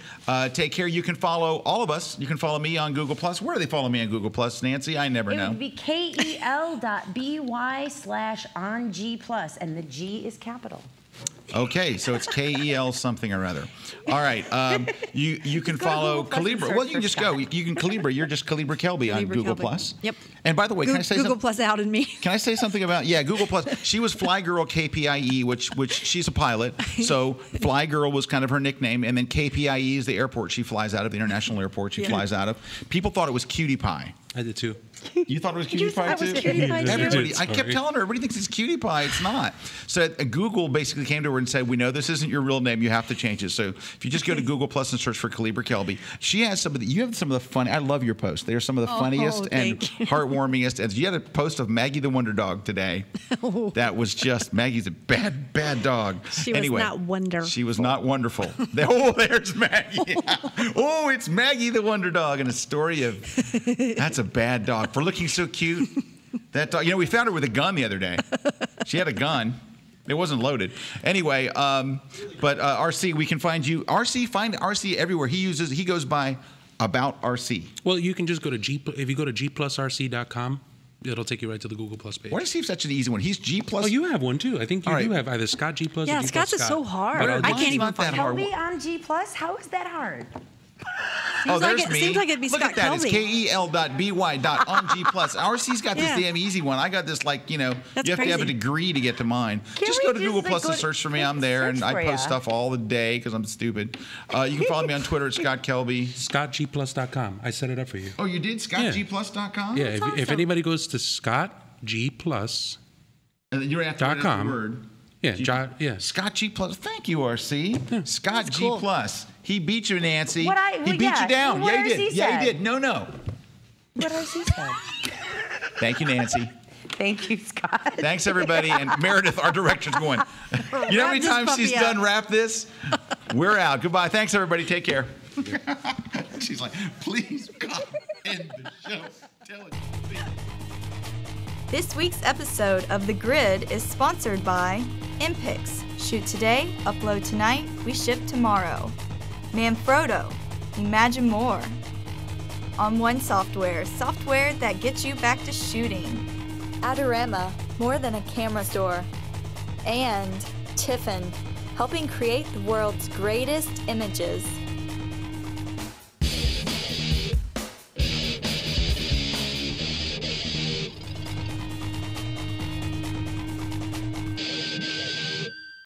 Take care. You can follow all of us. You can follow me on Google+. Where do they follow me on Google+, Nancy? I never know. It would be kel.by/OnG+, and the G is capital. Okay, so it's KEL something or other. All right, you can follow Kalebra. Well, you can just go. You can Kalebra. You're just Kalebra Kelby on Google Plus. Yep. And by the way, can I say Google something? Plus outed me. Can I say something about Google Plus? She was Fly Girl KPIE, which she's a pilot, so Fly Girl was kind of her nickname, and then KPIE is the airport she flies out of, the international airport she flies out of. People thought it was Cutie Pie. I did too. You thought it was Cutie Pie too? Everybody, I kept telling her, everybody thinks it's Cutie Pie. It's not. So Google basically came to her and said, "We know this isn't your real name. You have to change it." So if you just go to Google Plus and search for Kalebra Kelby, she has some of the. You have some of the fun. I love your posts. They are some of the funniest and heartwarmingest. And you had a post of Maggie the Wonder Dog today. That was just Maggie's a bad dog. She was not wonderful. She was not wonderful. There's Maggie. Oh, it's Maggie the Wonder Dog, and a story of that's a bad dog. For looking so cute. That dog, we found her with a gun the other day. She had a gun. It wasn't loaded. Anyway, but RC, we can find you. Find RC everywhere. He goes by About RC. Well, you can just go to if you go to gplusrc.com, it'll take you right to the Google Plus page. Why does he have such an easy one? He's G Plus. Oh, you have one too. I think you do have either Scott G Plus or G Plus Scott's is so hard. But I can't even find that hard. Kelby on G+? How is that hard? There's me. Seems like it'd be Look Scott at that. Kelby. It's kel.by.OnG+. RC's got this damn easy one. I got this That's you have to have a crazy. degree to get to mine. Just we go to just, Google like, Plus go and to- search for me. I'm there, and I search post for stuff all the day because I'm stupid. You can follow me on Twitter at Scott Kelby. ScottGplus.com. I set it up for you. Oh, you did? ScottGplus.com? Yeah, if anybody goes to ScottGplus.com. And then you're after the word. Yeah, Scott G Plus. Thank you, RC. Scott G cool. Plus. He beat you, Nancy. He beat yeah. you down. What Yeah, he did. RC Yeah, he said? did. No. What RC said? Thank you, Nancy. Thank you, Scott. Thanks, everybody. And Meredith, our director's going. You know how many times she's done wrap this? We're out. Goodbye. Thanks, everybody. Take care. She's like, please, God, end the show. Tell it. Please. This week's episode of The Grid is sponsored by Impix. Shoot today, upload tonight, we ship tomorrow. Manfrotto. Imagine more. On One Software that gets you back to shooting. Adorama, more than a camera store. And Tiffin, helping create the world's greatest images.